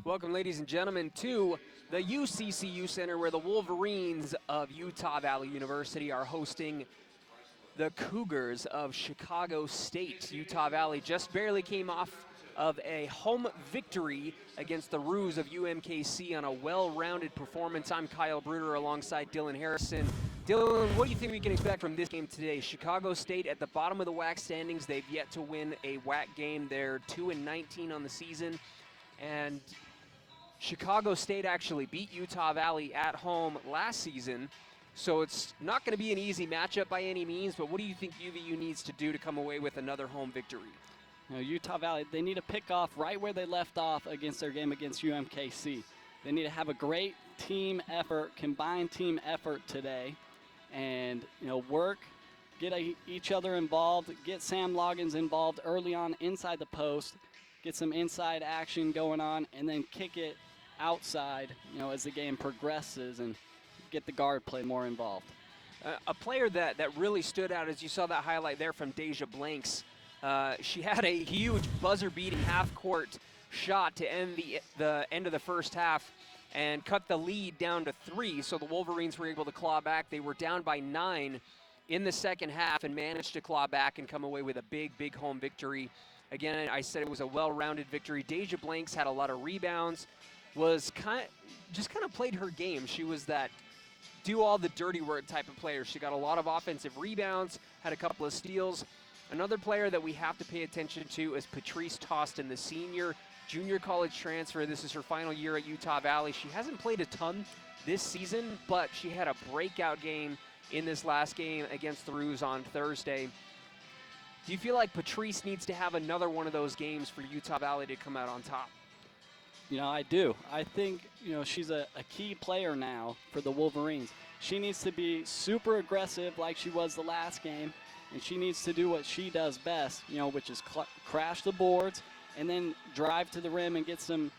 Welcome, ladies and gentlemen, to the UCCU Center, where the Wolverines of Utah Valley University are hosting the Cougars of Chicago State. Utah Valley just barely came off of a home victory against the Roos of UMKC on a well-rounded performance. I'm Kyle Bruder alongside Dylan Harrison. Dylan, what do you think we can expect from this game today? Chicago State at the bottom of the WAC standings. They've yet to win a WAC game. They're 2-19 on the season. And Chicago State actually beat Utah Valley at home last season, so it's not going to be an easy matchup by any means, but what do you think UVU needs to do to come away with another home victory? Utah Valley, they need to pick off right where they left off against their game against UMKC. They need to have a great team effort, combined team effort today, and work, get each other involved, get Sam Loggins involved early on inside the post, get some inside action going on, and then kick it outside, as the game progresses, and get the guard play more involved. A player that really stood out, as you saw that highlight there from Deja Blanks, she had a huge buzzer-beating half-court shot to end the end of the first half and cut the lead down to 3, so the Wolverines were able to claw back. They were down by 9 in the second half and managed to claw back and come away with a big home victory. Again, I said it was a well-rounded victory. Deja Blanks had a lot of rebounds, was kind of played her game. She was that do all the dirty work type of player. She got a lot of offensive rebounds, had a couple of steals. Another player that we have to pay attention to is Patrice Toston, the senior junior college transfer. This is her final year at Utah Valley. She hasn't played a ton this season, but she had a breakout game in this last game against the Roos on Thursday. Do you feel like Patrice needs to have another one of those games for Utah Valley to come out on top? I do. I think, she's a key player now for the Wolverines. She needs to be super aggressive like she was the last game, and she needs to do what she does best, which is crash the boards and then drive to the rim and get some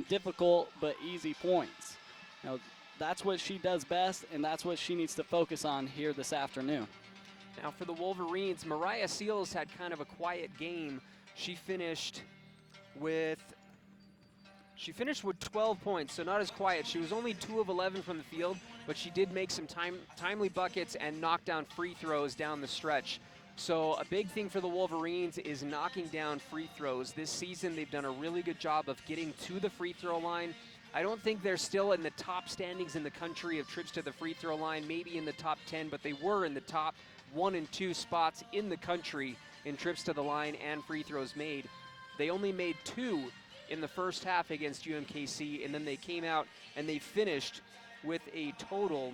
difficult but easy points. That's what she does best, and that's what she needs to focus on here this afternoon. Now for the Wolverines, Mariah Seals had kind of a quiet game. She finished with 12 points, so not as quiet. She was only 2 of 11 from the field, but she did make some timely buckets and knock down free throws down the stretch. So a big thing for the Wolverines is knocking down free throws. This season they've done a really good job of getting to the free throw line. I don't think they're still in the top standings in the country of trips to the free throw line, maybe in the top 10, but they were in the top 1 and 2 spots in the country in trips to the line and free throws made. They only made 2 in the first half against UMKC, and then they came out and they finished with a total,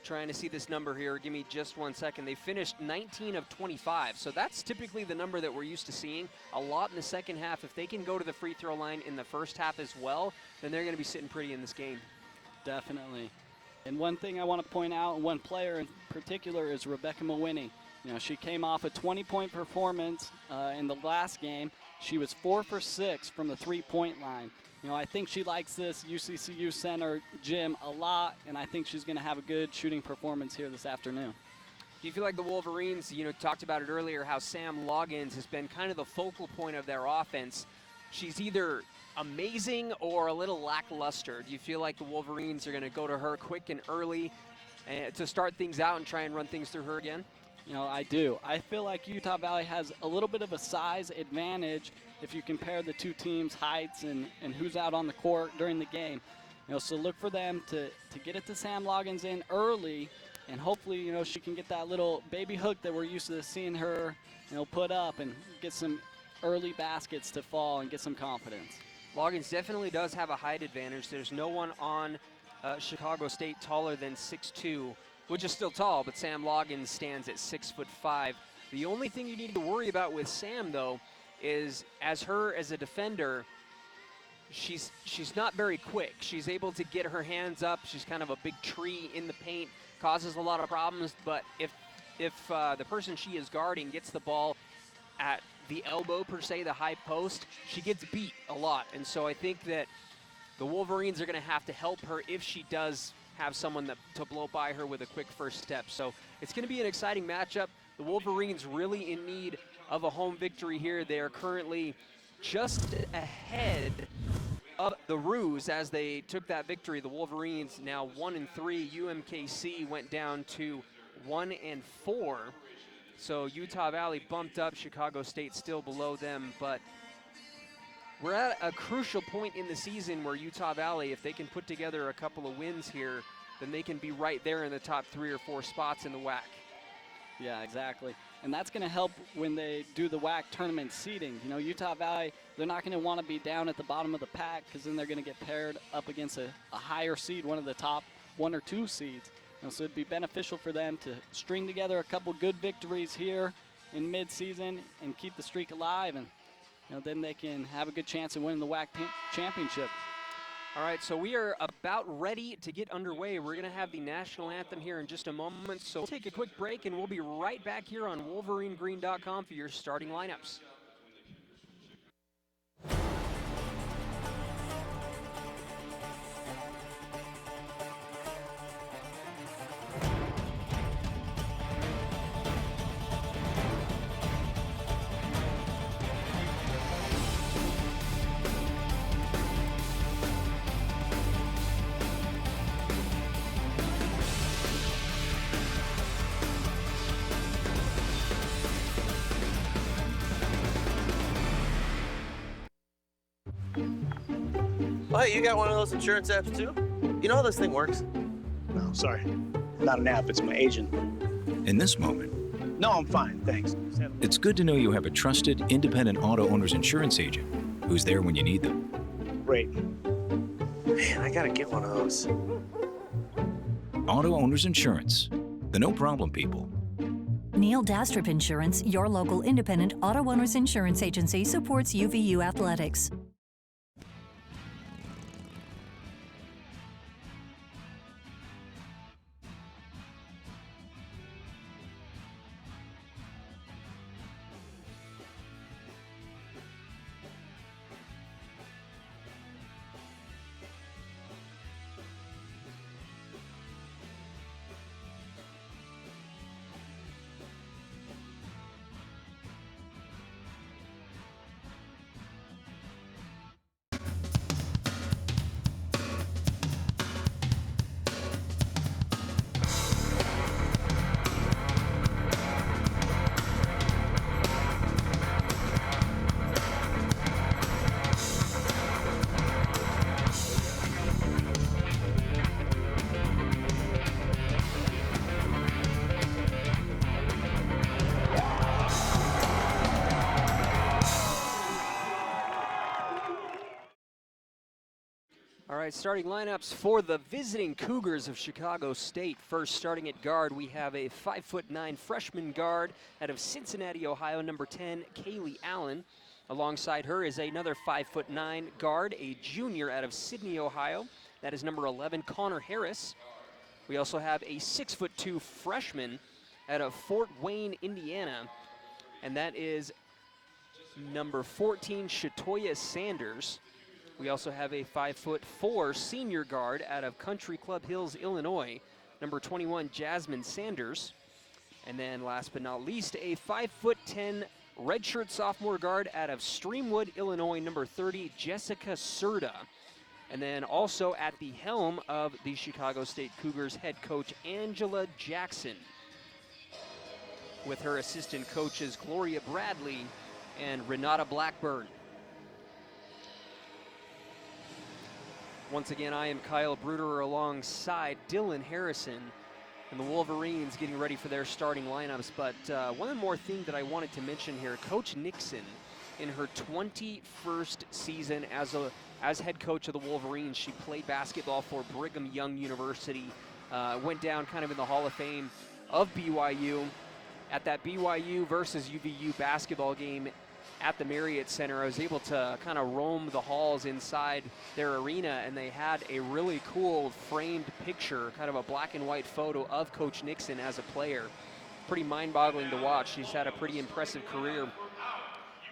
trying to see this number here, give me just 1 second. They finished 19 of 25, so that's typically the number that we're used to seeing. A lot in the second half. If they can go to the free throw line in the first half as well, then they're going to be sitting pretty in this game. Definitely. And one thing I want to point out, one player in particular, is Rebecca Mawhinney. She came off a 20-point performance in the last game. She was 4 for 6 from the three-point line. I think she likes this UCCU Center gym a lot, and I think she's going to have a good shooting performance here this afternoon. Do you feel like the Wolverines, talked about it earlier, how Sam Loggins has been kind of the focal point of their offense. She's either amazing or a little lackluster. Do you feel like the Wolverines are going to go to her quick and early to start things out and try and run things through her again? I do. I feel like Utah Valley has a little bit of a size advantage if you compare the two teams' heights and who's out on the court during the game. So look for them to get it to Sam Loggins in early, and hopefully, she can get that little baby hook that we're used to seeing her, put up and get some early baskets to fall and get some confidence. Loggins definitely does have a height advantage. There's no one on Chicago State taller than 6'2", which is still tall, but Sam Loggins stands at 6'5". The only thing you need to worry about with Sam, though, is as a defender, she's not very quick. She's able to get her hands up. She's kind of a big tree in the paint, causes a lot of problems, but if the person she is guarding gets the ball at the elbow, per se, the high post, she gets beat a lot. And so I think that the Wolverines are going to have to help her if she does have someone to blow by her with a quick first step. So it's going to be an exciting matchup. The Wolverines really in need of a home victory here. They are currently just ahead of the Roos as they took that victory. The Wolverines now 1-3. UMKC went down to 1-4. So Utah Valley bumped up, Chicago State still below them, but we're at a crucial point in the season where Utah Valley, if they can put together a couple of wins here, then they can be right there in the top 3 or 4 spots in the WAC. Yeah, exactly. And that's going to help when they do the WAC tournament seeding. You know, Utah Valley, they're not going to want to be down at the bottom of the pack because then they're going to get paired up against a higher seed, one of the top 1 or 2 seeds. You know, so it'd be beneficial for them to string together a couple good victories here in mid-season and keep the streak alive, and then they can have a good chance of winning the WAC championship. All right, so we are about ready to get underway. We're going to have the national anthem here in just a moment, so we'll take a quick break, and we'll be right back here on WolverineGreen.com for your starting lineups. Oh, hey, you got one of those insurance apps too? You know how this thing works? No, sorry. Not an app, it's my agent. In this moment, No, I'm fine, thanks. it's good to know you have a trusted, independent auto owner's insurance agent who's there when you need them. Great. Man, I gotta get one of those. Auto Owners Insurance, the no problem people. Neil Dastrup Insurance, your local independent auto owners insurance agency, supports UVU athletics. All right, starting lineups for the visiting Cougars of Chicago State. First, starting at guard, we have a 5'9" freshman guard out of Cincinnati, Ohio, number 10, Kaylee Allen. Alongside her is another 5'9" guard, a junior out of Sydney, Ohio. That is number 11, Connor Harris. We also have a 6'2" freshman out of Fort Wayne, Indiana, and that is number 14, Shatoya Sanders. We also have a 5'4" senior guard out of Country Club Hills, Illinois, number 21, Jasmine Sanders. And then last but not least, a 5'10" redshirt sophomore guard out of Streamwood, Illinois, number 30, Jessica Serta. And then also at the helm of the Chicago State Cougars, head coach Angela Jackson, with her assistant coaches Gloria Bradley and Renata Blackburn. Once again, I am Kyle Bruder alongside Dylan Harrison, and the Wolverines getting ready for their starting lineups. But one more thing that I wanted to mention here, Coach Nixon, in her 21st season as head coach of the Wolverines, she played basketball for Brigham Young University, went down kind of in the Hall of Fame of BYU. At that BYU versus UVU basketball game at the Marriott Center, I was able to kind of roam the halls inside their arena, and they had a really cool framed picture, kind of a black and white photo of Coach Nixon as a player. Pretty mind-boggling to watch. She's had a pretty impressive career.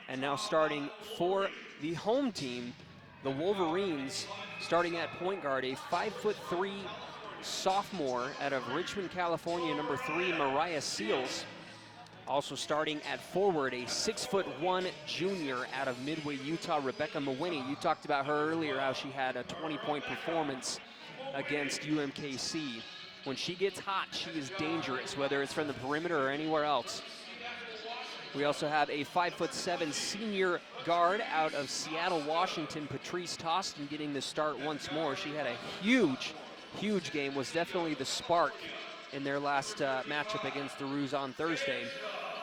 And now starting for the home team, the Wolverines, starting at point guard, a 5'3" sophomore out of Richmond, California, number 3, Mariah Seals. Also starting at forward, a 6'1" junior out of Midway, Utah, Rebecca Mawhinney. You talked about her earlier, how she had a 20-point performance against UMKC. When she gets hot, she is dangerous, whether it's from the perimeter or anywhere else. We also have a 5'7" senior guard out of Seattle, Washington, Patrice Toston, getting the start once more. She had a huge game, was definitely the spark in their last matchup against the Roos on Thursday.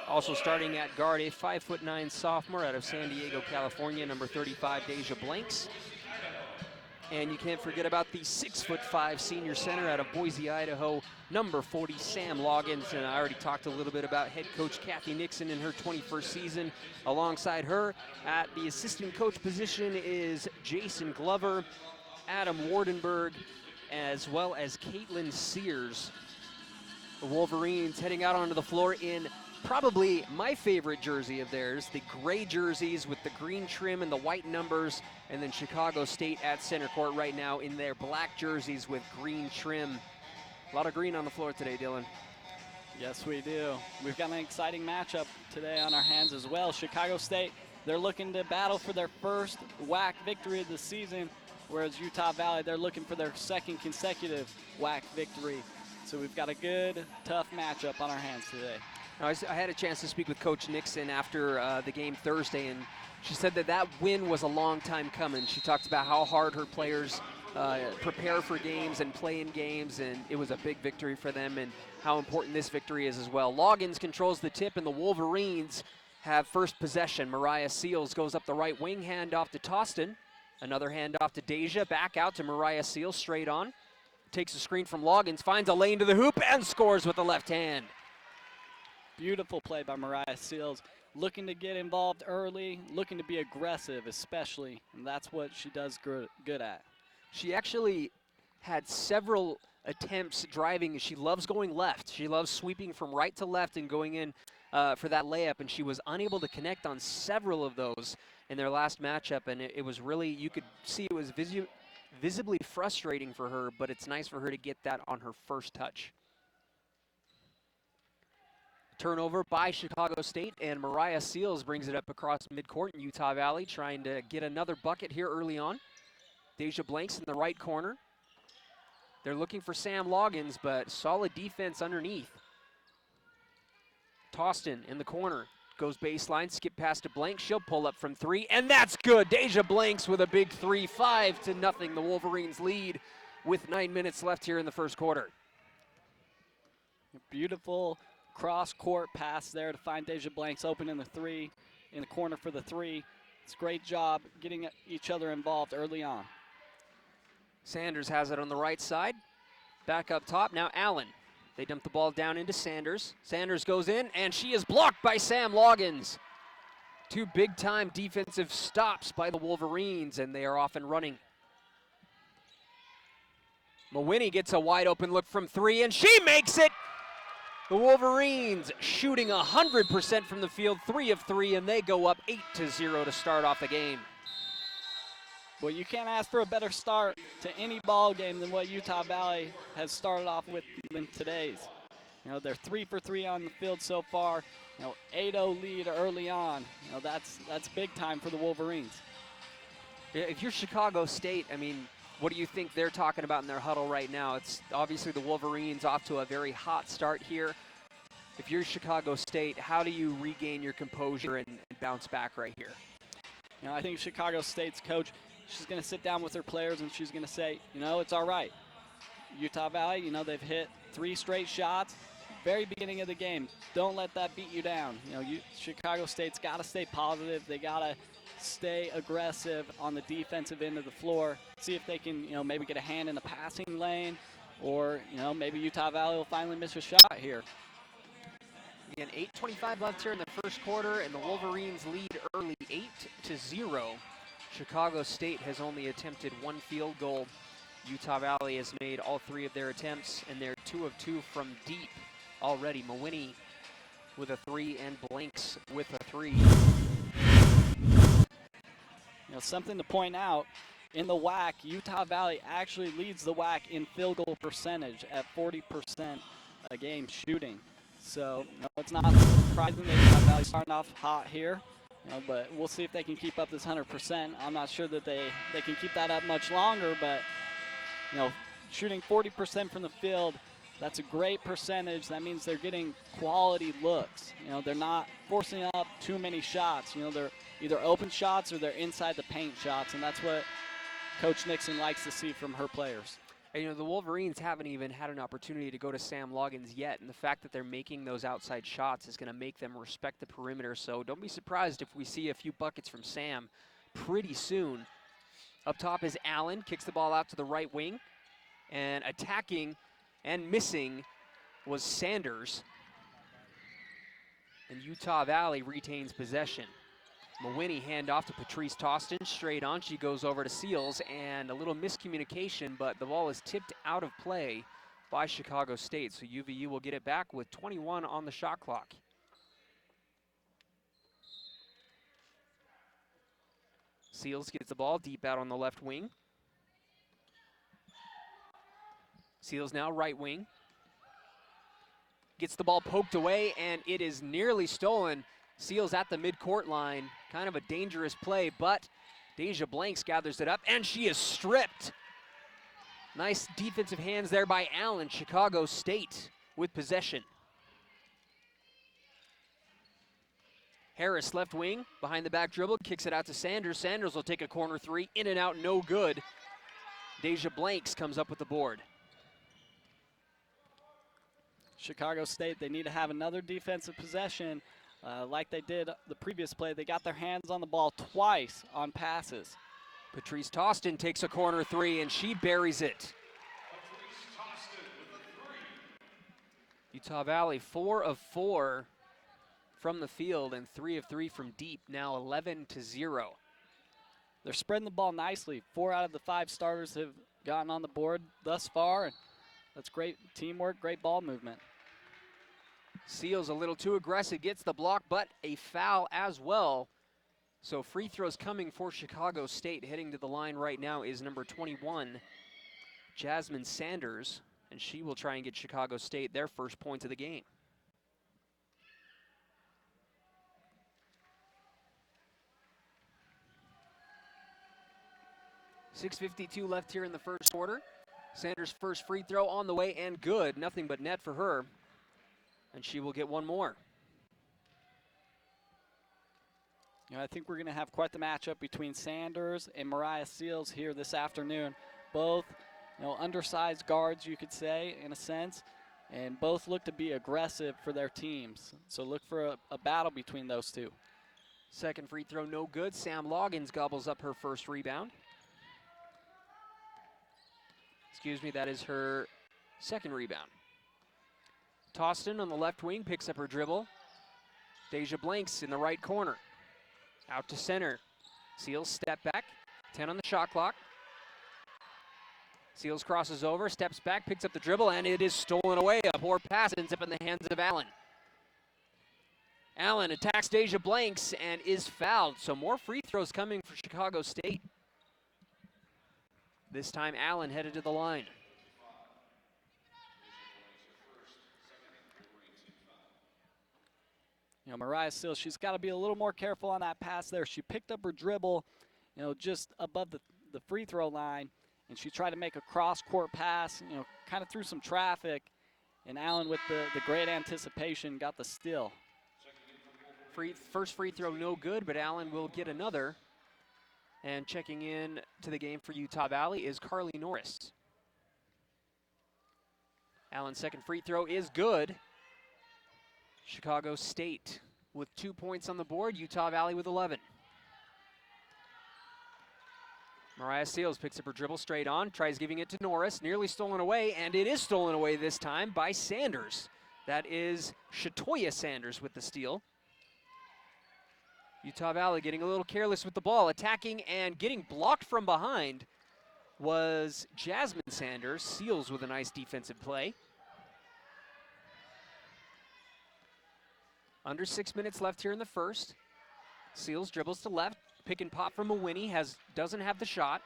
Also starting at guard, a 5'9" sophomore out of San Diego, California, number 35, Deja Blanks. And you can't forget about the 6'5" senior center out of Boise, Idaho, number 40, Sam Loggins. And I already talked a little bit about head coach Kathy Nixon in her 21st season. Alongside her at the assistant coach position is Jason Glover, Adam Wardenberg, as well as Caitlin Sears. The Wolverines heading out onto the floor in probably my favorite jersey of theirs, the gray jerseys with the green trim and the white numbers, and then Chicago State at center court right now in their black jerseys with green trim. A lot of green on the floor today, Dylan. Yes, we do. We've got an exciting matchup today on our hands as well. Chicago State, they're looking to battle for their first WAC victory of the season, whereas Utah Valley, they're looking for their second consecutive WAC victory. So we've got a good, tough matchup on our hands today. Now, I had a chance to speak with Coach Nixon after the game Thursday, and she said that win was a long time coming. She talked about how hard her players prepare for games and play in games, and it was a big victory for them, and how important this victory is as well. Loggins controls the tip, and the Wolverines have first possession. Mariah Seals goes up the right wing, hand off to Toston. Another hand off to Deja, back out to Mariah Seals, straight on. Takes a screen from Loggins, finds a lane to the hoop, and scores with the left hand. Beautiful play by Mariah Seals, looking to get involved early, looking to be aggressive especially, and that's what she does good at. She actually had several attempts driving. She loves going left. She loves sweeping from right to left and going in for that layup, and she was unable to connect on several of those in their last matchup, and it was really, you could see it was visibly frustrating for her, but it's nice for her to get that on her first touch. Turnover by Chicago State, and Mariah Seals brings it up across midcourt in Utah Valley, trying to get another bucket here early on. Deja Blanks in the right corner. They're looking for Sam Loggins, but solid defense underneath. Toston in the corner, goes baseline, skip pass to Blanks. She'll pull up from three, and that's good. Deja Blanks with a big three, 5-0. The Wolverines lead with 9 minutes left here in the first quarter. Beautiful cross-court pass there to find Deja Blanks open in the corner for the three. It's a great job getting each other involved early on. Sanders has it on the right side. Back up top, now Allen. They dump the ball down into Sanders. Sanders goes in, and she is blocked by Sam Loggins. Two big-time defensive stops by the Wolverines, and they are off and running. Mawhinney gets a wide-open look from three, and she makes it! The Wolverines shooting 100% from the field, 3 of 3, and they go up 8-0 to start off the game. Well, you can't ask for a better start to any ball game than what Utah Valley has started off with in today's. You know, they're 3 for 3 on the field so far. You know, 8-0 lead early on. You know, that's big time for the Wolverines. Yeah, if you're Chicago State, I mean, what do you think they're talking about in their huddle right now? It's obviously the Wolverines off to a very hot start here. If you're Chicago State, how do you regain your composure and bounce back right here? You know, I think Chicago State's coach, she's going to sit down with her players and she's going to say, you know, it's all right. Utah Valley, you know, they've hit 3 straight shots. Very beginning of the game. Don't let that beat you down. You know, Chicago State's got to stay positive. They got to stay aggressive on the defensive end of the floor. See if they can, you know, maybe get a hand in the passing lane, or, you know, maybe Utah Valley will finally miss a shot here. Again, 8:25 left here in the first quarter, and the Wolverines lead early 8-0. Chicago State has only attempted 1 field goal. Utah Valley has made all 3 of their attempts, and they're 2 of 2 from deep already. Mawhinney with a 3 and Blanks with a 3. You know, something to point out, in the WAC, Utah Valley actually leads the WAC in field goal percentage at 40% a game shooting. So it's not surprising that Utah Valley starting off hot here, but we'll see if they can keep up this 100%. I'm not sure that they can keep that up much longer, but shooting 40% from the field, that's a great percentage. That means they're getting quality looks. They're not forcing up too many shots. They're either open shots or they're inside the paint shots, and that's what Coach Nixon likes to see from her players. And, the Wolverines haven't even had an opportunity to go to Sam Loggins yet, and the fact that they're making those outside shots is going to make them respect the perimeter. So don't be surprised if we see a few buckets from Sam pretty soon. Up top is Allen, kicks the ball out to the right wing, and attacking and missing was Sanders. And Utah Valley retains possession. Mawhinney handoff to Patrice Tostin, straight on. She goes over to Seals, and a little miscommunication, but the ball is tipped out of play by Chicago State. So UVU will get it back with 21 on the shot clock. Seals gets the ball deep out on the left wing. Seals now right wing. Gets the ball poked away, and it is nearly stolen. Seals at the midcourt line. Kind of a dangerous play, but Deja Blanks gathers it up, and she is stripped. Nice defensive hands there by Allen. Chicago State with possession. Harris left wing, behind the back dribble, kicks it out to Sanders. Sanders will take a corner three, in and out, no good. Deja Blanks comes up with the board. Chicago State, they need to have another defensive possession like they did the previous play. They got their hands on the ball twice on passes. Patrice Tostin takes a corner three, and she buries it. Utah Valley 4 of 4 from the field and 3 of 3 from deep, now 11-0. They're spreading the ball nicely. 4 out of the 5 starters have gotten on the board thus far, and that's great teamwork, great ball movement. Seals a little too aggressive, gets the block, but a foul as well. So free throws coming for Chicago State. Heading to the line right now is number 21, Jasmine Sanders, and she will try and get Chicago State their first points of the game. .652 left here in the first quarter. Sanders' first free throw on the way and good. Nothing but net for her. And she will get one more. I think we're going to have quite the matchup between Sanders and Mariah Seals here this afternoon. Both, undersized guards, you could say, in a sense, and both look to be aggressive for their teams. So look for a battle between those two. Second free throw, no good. Sam Loggins gobbles up her first rebound. Excuse me, that is her second rebound. Tostin on the left wing picks up her dribble. Deja Blanks in the right corner. Out to center. Seals step back. 10 on the shot clock. Seals crosses over, steps back, picks up the dribble, and it is stolen away. A poor pass ends up in the hands of Allen. Allen attacks Deja Blanks and is fouled. So more free throws coming for Chicago State. This time Allen headed to the line. Mariah Seals, she's got to be a little more careful on that pass there. She picked up her dribble, just above the free throw line, and she tried to make a cross-court pass, kind of through some traffic, and Allen with the great anticipation got the steal. First free throw no good, but Allen will get another. And checking in to the game for Utah Valley is Carly Norris. Allen's second free throw is good. Chicago State with 2 points on the board, Utah Valley with 11. Mariah Seals picks up her dribble straight on, tries giving it to Norris, nearly stolen away, and it is stolen away this time by Sanders. That is Shatoya Sanders with the steal. Utah Valley getting a little careless with the ball, attacking and getting blocked from behind was Jasmine Sanders. Seals with a nice defensive play. Under 6 minutes left here in the first. Seals dribbles to left, pick and pop from Mawhinney, doesn't have the shot.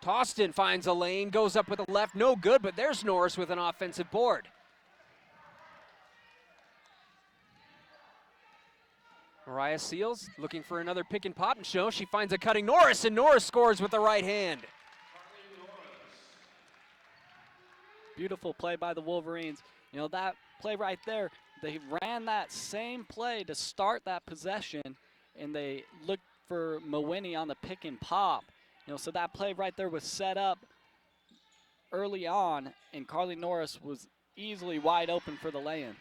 Tostin finds a lane, goes up with a left, no good, but there's Norris with an offensive board. Mariah Seals looking for another pick and pop and show. She finds a cutting Norris, and Norris scores with the right hand. Beautiful play by the Wolverines. You know, that play right there, they ran that same play to start that possession, and they looked for Mawini on the pick and pop. You know, so that play right there was set up early on, and Carly Norris was easily wide open for the lay-in.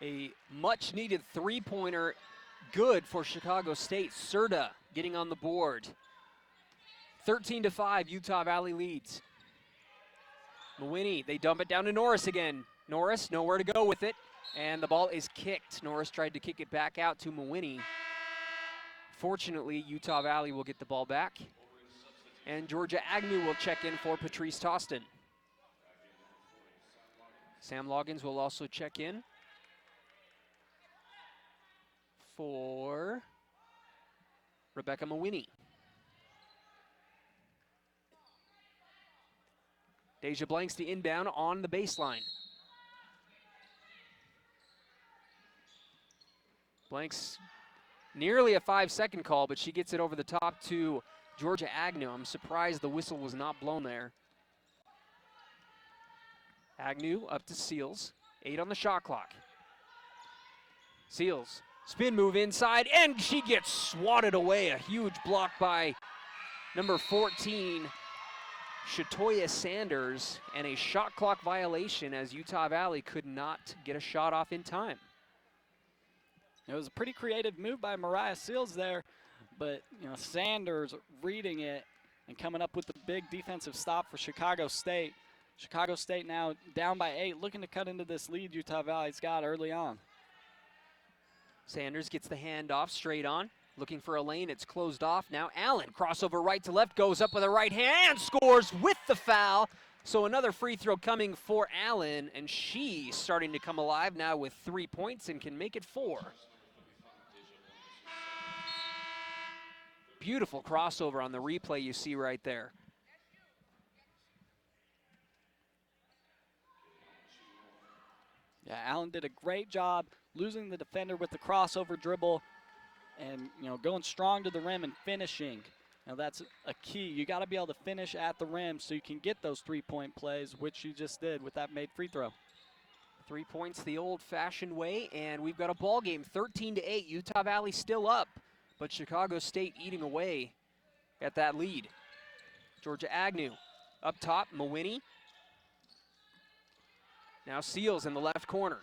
A much-needed three-pointer, good for Chicago State. Serta getting on the board. 13-5, Utah Valley leads. Mawini, they dump it down to Norris again. Norris, nowhere to go with it, and the ball is kicked. Norris tried to kick it back out to Mawini. Fortunately, Utah Valley will get the ball back, and Georgia Agnew will check in for Patrice Toston. Sam Loggins will also check in for Rebecca Mawini. Deja Blanks the inbound on the baseline. Blanks nearly a 5-second call, but she gets it over the top to Georgia Agnew. I'm surprised the whistle was not blown there. Agnew up to Seals, 8 on the shot clock. Seals, spin move inside, and she gets swatted away. A huge block by number 14, Shatoya Sanders, and a shot clock violation as Utah Valley could not get a shot off in time. It was a pretty creative move by Mariah Seals there, but you know, Sanders reading it and coming up with the big defensive stop for Chicago State. Chicago State now down by 8, looking to cut into this lead Utah Valley's got early on. Sanders gets the handoff straight on. Looking for a lane, it's closed off. Now Allen, crossover right to left, goes up with a right hand, scores with the foul. So another free throw coming for Allen, and she's starting to come alive now with 3 points and can make it 4. Beautiful crossover on the replay you see right there. Yeah, Allen did a great job losing the defender with the crossover dribble and, you know, going strong to the rim and finishing. Now that's a key. You got to be able to finish at the rim so you can get those three-point plays, which you just did with that made free throw. 3 points the old-fashioned way, and we've got a ball game, 13-8. Utah Valley still up, but Chicago State eating away at that lead. Georgia Agnew up top, Mawini. Now Seals in the left corner.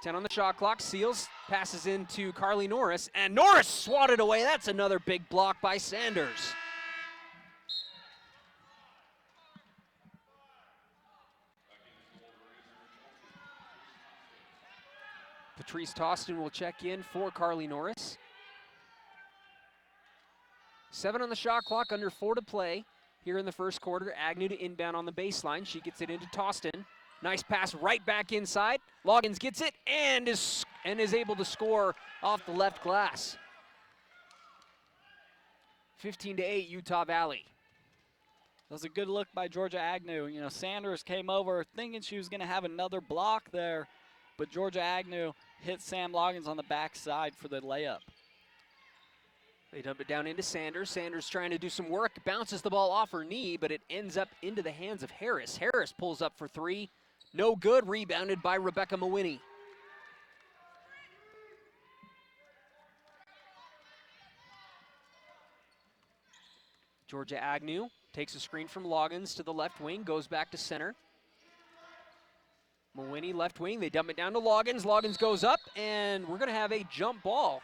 10 on the shot clock. Seals passes into Carly Norris, and Norris swatted away. That's another big block by Sanders. Patrice Toston will check in for Carly Norris. 7 on the shot clock, under 4 to play. Here in the first quarter, Agnew to inbound on the baseline. She gets it into Toston. Nice pass right back inside. Loggins gets it and is able to score off the left glass. 15-8, Utah Valley. That was a good look by Georgia Agnew. You know, Sanders came over thinking she was going to have another block there, but Georgia Agnew hit Sam Loggins on the backside for the layup. They dump it down into Sanders. Sanders trying to do some work, bounces the ball off her knee, but it ends up into the hands of Harris. Harris pulls up for 3. No good, rebounded by Rebecca Mawini. Georgia Agnew takes a screen from Loggins to the left wing, goes back to center. Mawini left wing, they dump it down to Loggins. Loggins goes up, and we're gonna have a jump ball.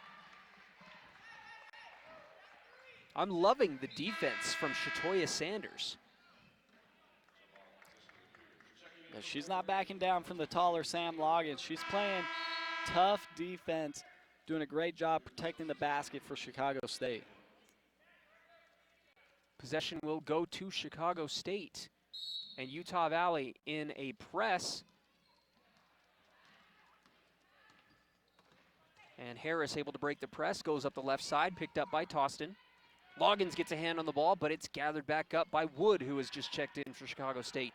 I'm loving the defense from Shatoya Sanders. Yeah, she's not backing down from the taller Sam Loggins. She's playing tough defense, doing a great job protecting the basket for Chicago State. Possession will go to Chicago State, and Utah Valley in a press. And Harris able to break the press, goes up the left side, picked up by Toston. Loggins gets a hand on the ball, but it's gathered back up by Wood, who has just checked in for Chicago State.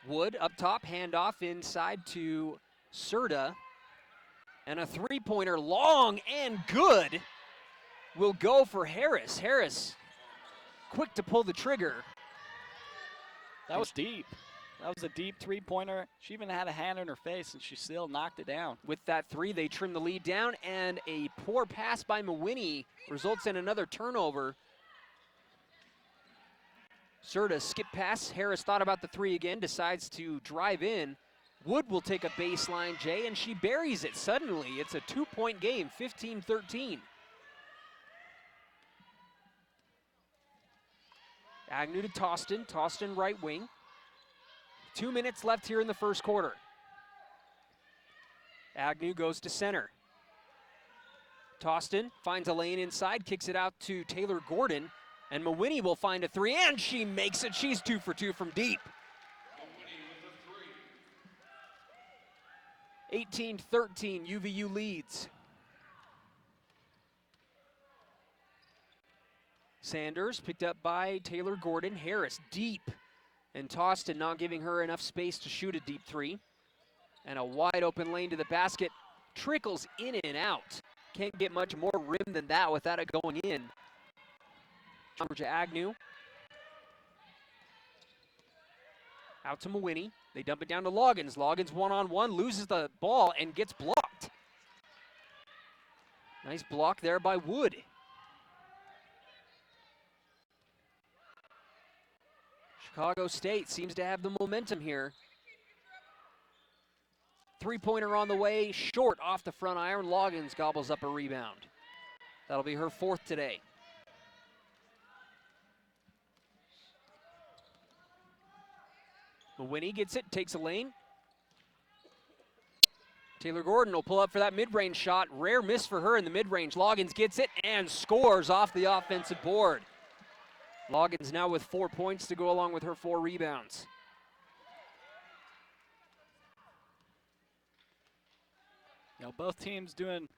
Wood up top, handoff inside to Serta. And a three-pointer, long and good, will go for Harris. Harris, quick to pull the trigger. That was deep. That was a deep three-pointer. She even had a hand in her face, and she still knocked it down. With that three, they trim the lead down, and a poor pass by Mawhinney results in another turnover. Serta skip pass. Harris thought about the three again, decides to drive in. Wood will take a baseline, Jay, and she buries it suddenly. It's a two-point game, 15-13. Agnew to Tostin. Tostin right wing. 2 minutes left here in the first quarter. Agnew goes to center. Tostin finds a lane inside, kicks it out to Taylor Gordon, and Mawhinney will find a three, and she makes it. She's 2 for 2 from deep. 18-13, UVU leads. Sanders picked up by Taylor Gordon. Harris deep, and Tostin not giving her enough space to shoot a deep three. And a wide open lane to the basket. Trickles in and out. Can't get much more rim than that without it going in. Georgia Agnew. Out to Mawhinney. They dump it down to Loggins. Loggins one-on-one, loses the ball and gets blocked. Nice block there by Wood. Chicago State seems to have the momentum here. Three-pointer on the way, short off the front iron. Loggins gobbles up a rebound. That'll be her fourth today. Mawhinney gets it, takes a lane. Taylor Gordon will pull up for that mid-range shot. Rare miss for her in the mid-range. Loggins gets it and scores off the offensive board. Loggins now with 4 points to go along with her 4 rebounds. Both teams doing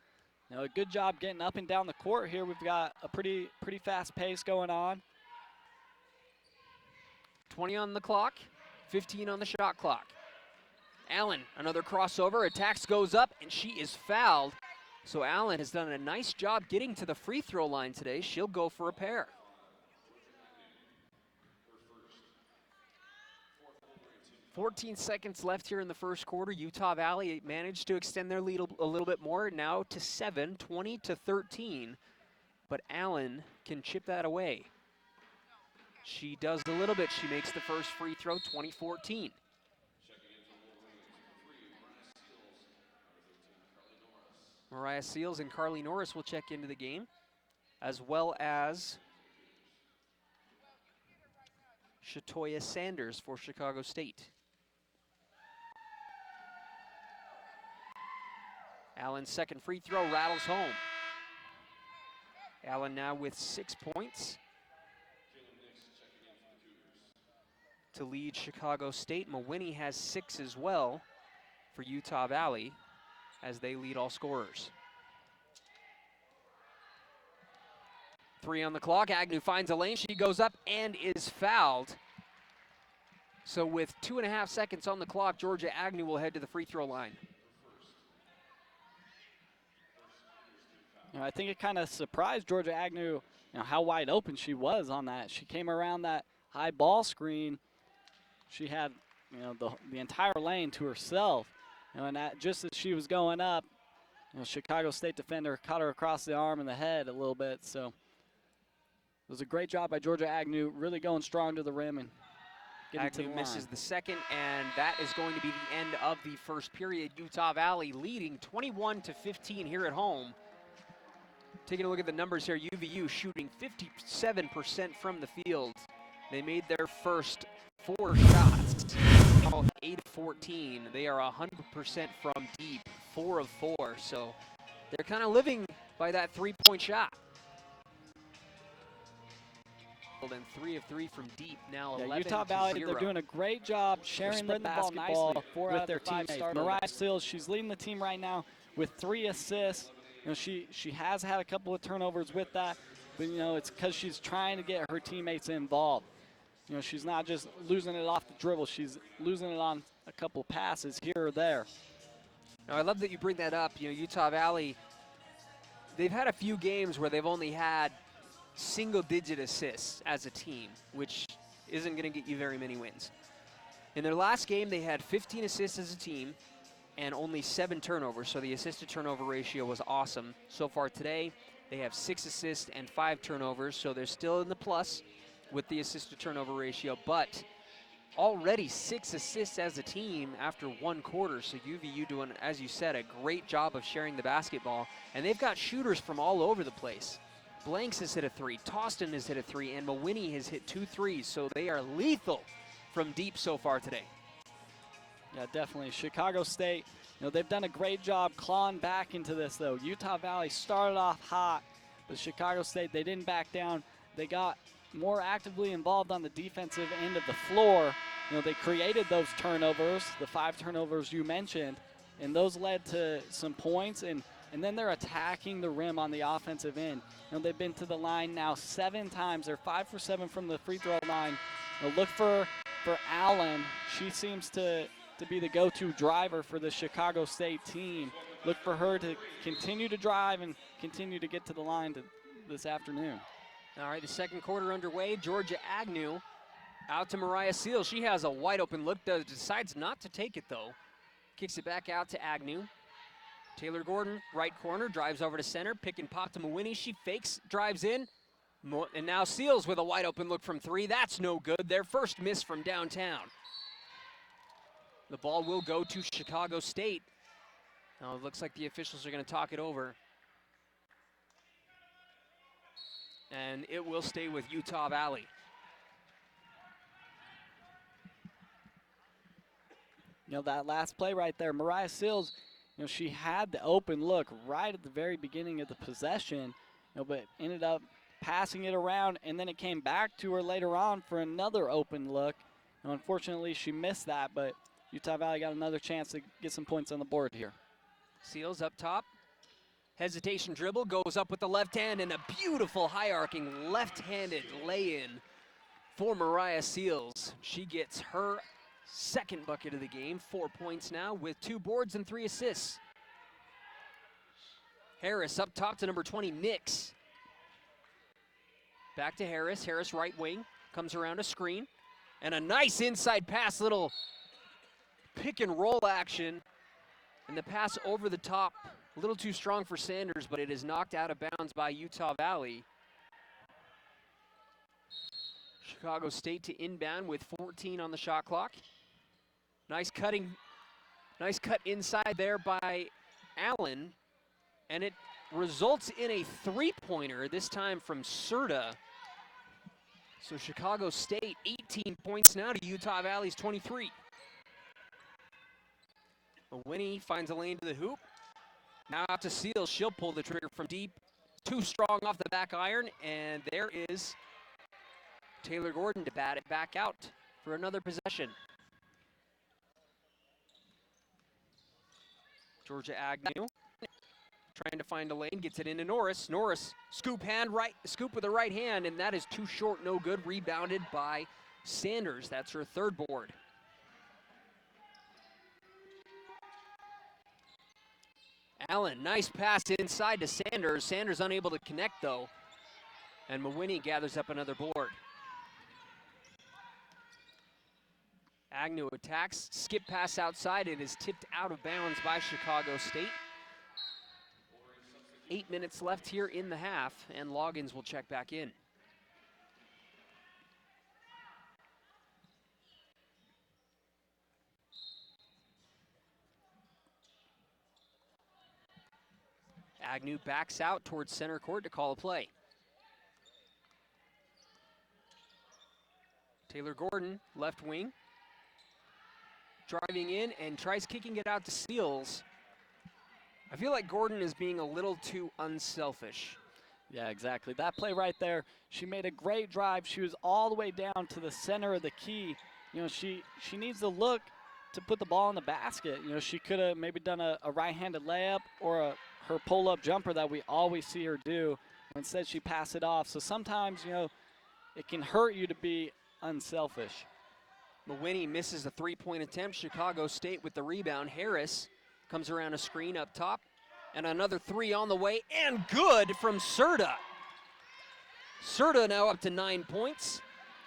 a good job getting up and down the court here. We've got a pretty fast pace going on. 20 on the clock, 15 on the shot clock. Allen, another crossover, attacks goes up, and she is fouled. So Allen has done a nice job getting to the free throw line today. She'll go for a pair. 14 seconds left here in the first quarter. Utah Valley managed to extend their lead a little bit more, now to 7, 20-13. But Allen can chip that away. She does a little bit. She makes the first free throw, 20-14. Mariah Seals and Carly Norris will check into the game, as well as Shatoya Sanders for Chicago State. Allen's second free throw rattles home. Allen now with 6 points to lead Chicago State. Mawhinney has 6 as well for Utah Valley as they lead all scorers. 3 on the clock. Agnew finds a lane. She goes up and is fouled. So with 2.5 seconds on the clock, Georgia Agnew will head to the free throw line. I think it kind of surprised Georgia Agnew, how wide open she was on that. She came around that high ball screen. She had, the entire lane to herself. And that, just as she was going up, Chicago State defender caught her across the arm and the head a little bit. So it was a great job by Georgia Agnew, really going strong to the rim and getting to the line. Agnew misses the second, and that is going to be the end of the first period. Utah Valley leading 21-15 here at home. Taking a look at the numbers here, UVU shooting 57% from the field. They made their first 4 shots. Now 8 of 14. They are 100% from deep, 4 of 4. So they're kind of living by that 3-point shot. And 3 of 3 from deep. Now 11 Utah to Valley, 0. they're doing a great job sharing the basketball with their teammates. Mariah Seals, she's leading the team right now with 3 assists. She has had a couple of turnovers with that, but it's because she's trying to get her teammates involved. She's not just losing it off the dribble; she's losing it on a couple of passes here or there. Now, I love that you bring that up. You know, Utah Valley, they've had a few games where they've only had single-digit assists as a team, which isn't going to get you very many wins. In their last game, they had 15 assists as a team and only 7 turnovers, so the assist-to-turnover ratio was awesome. So far today, they have 6 assists and 5 turnovers, so they're still in the plus with the assist-to-turnover ratio, but already 6 assists as a team after 1 quarter, so UVU doing, as you said, a great job of sharing the basketball, and they've got shooters from all over the place. Blanks has hit a 3, Toston has hit a 3, and Mawhinney has hit 2 threes, so they are lethal from deep so far today. Yeah, definitely. Chicago State, you know, they've done a great job clawing back into this, though. Utah Valley started off hot, but Chicago State, they didn't back down. They got more actively involved on the defensive end of the floor. You know, they created those turnovers, the 5 turnovers you mentioned, and those led to some points, and then they're attacking the rim on the offensive end. You know, they've been to the line now 7 times. They're 5 for 7 from the free throw line. You know, look for Allen. She seems to be the go-to driver for the Chicago State team. Look for her to continue to drive and continue to get to the line this afternoon. All right, the second quarter underway. Georgia Agnew out to Mariah Seals. She has a wide open look, decides not to take it though. Kicks it back out to Agnew. Taylor Gordon, right corner, drives over to center, pick and pop to Mawhinney. She fakes, drives in, and now Seals with a wide open look from 3. That's no good. Their first miss from downtown. The ball will go to Chicago State. Now it looks like the officials are going to talk it over. And it will stay with Utah Valley. You know, that last play right there, Mariah Seals, you know, she had the open look right at the very beginning of the possession, you know, but ended up passing it around, and then it came back to her later on for another open look. You know, unfortunately, she missed that, but Utah Valley got another chance to get some points on the board here. Seals up top. Hesitation dribble, goes up with the left hand, and a beautiful high-arcing left-handed lay-in for Mariah Seals. She gets her second bucket of the game, 4 points now with 2 boards and 3 assists. Harris up top to number 20, Nix. Back to Harris, Harris right wing, comes around a screen, and a nice inside pass, little pick and roll action, and the pass over the top, a little too strong for Sanders, but it is knocked out of bounds by Utah Valley. Chicago State to inbound with 14 on the shot clock. Nice cut inside there by Allen, and it results in a 3-pointer, this time from Serta. So Chicago State 18 points now to Utah Valley's 23. Mawhinney finds a lane to the hoop. Now out to Seals, she'll pull the trigger from deep. Too strong off the back iron, and there is Taylor Gordon to bat it back out for another possession. Georgia Agnew trying to find a lane, gets it into Norris. Norris, scoop with the right hand, and that is too short, no good. Rebounded by Sanders. That's her 3rd board. Allen, nice pass inside to Sanders. Sanders unable to connect though, and Mawhinney gathers up another board. Agnew attacks, skip pass outside. It is tipped out of bounds by Chicago State. 8 minutes left here in the half, and Loggins will check back in. Agnew backs out towards center court to call a play. Taylor Gordon, left wing. Driving in and tries kicking it out to Seals. I feel like Gordon is being a little too unselfish. Yeah, exactly. That play right there, she made a great drive. She was all the way down to the center of the key. You know, she needs to look to put the ball in the basket. You know, she could have maybe done a right-handed layup or her pull-up jumper that we always see her do. Instead, she passed it off. So sometimes, you know, it can hurt you to be unselfish. Mawhinney misses a 3-point attempt. Chicago State with the rebound. Harris Comes around a screen up top. And another three on the way, and good from Serta. Serta now up to 9 points.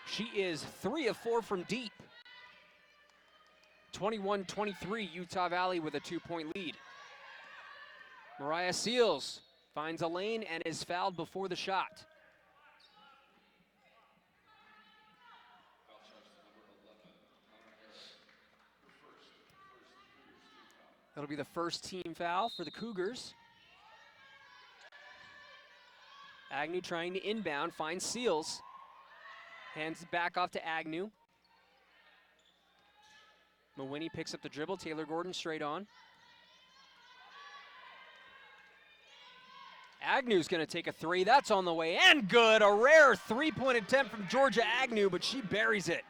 She is 3 of 4 from deep. 21-23, Utah Valley with a 2-point lead. Mariah Seals finds a lane and is fouled before the shot. That'll be the first team foul for the Cougars. Agnew trying to inbound, finds Seals. Hands it back off to Agnew. Mawhinney picks up the dribble, Taylor Gordon straight on. Agnew's gonna take a three, that's on the way, and good! A rare three-point attempt from Georgia Agnew, but she buries it.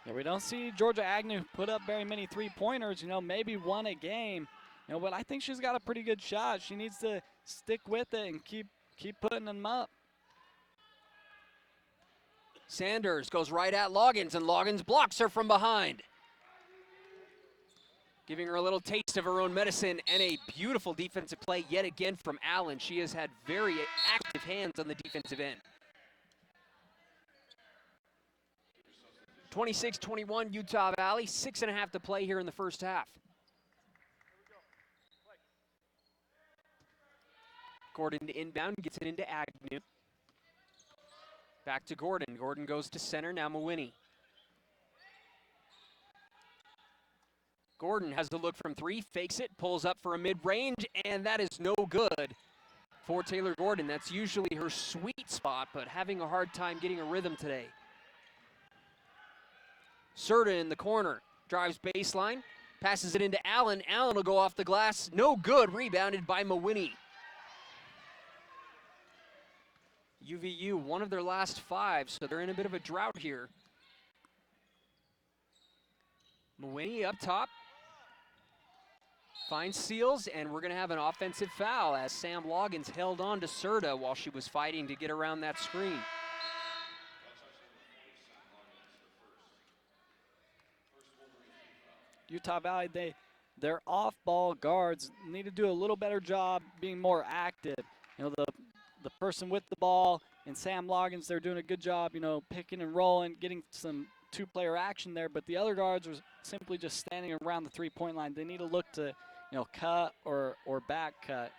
Yeah, we don't see Georgia Agnew put up very many three-pointers, maybe one a game. But I think she's got a pretty good shot. She needs to stick with it and keep putting them up. Sanders goes right at Loggins, and Loggins blocks her from behind. Giving her a little taste of her own medicine, and a beautiful defensive play yet again from Allen. She has had very active hands on the defensive end. 26-21 Utah Valley, 6.5 to play here in the first half. Gordon to inbound, gets it into Agnew. Back to Gordon. Gordon goes to center, now Mawhinney. Gordon has the look from three, fakes it, pulls up for a mid-range, and that is no good for Taylor Gordon. That's usually her sweet spot, but having a hard time getting a rhythm today. Serta in the corner, drives baseline, passes it into Allen. Allen will go off the glass, no good, rebounded by Mawhinney. UVU, one of their last 5, so they're in a bit of a drought here. Mawhinney up top. Finds Seals, and we're going to have an offensive foul as Sam Loggins held on to Serta while she was fighting to get around that screen. Utah Valley, their off-ball guards need to do a little better job being more active. The person with the ball and Sam Loggins, they're doing a good job, picking and rolling, getting some two-player action there, but the other guards are simply just standing around the three-point line. They need to look to, cut or back cut,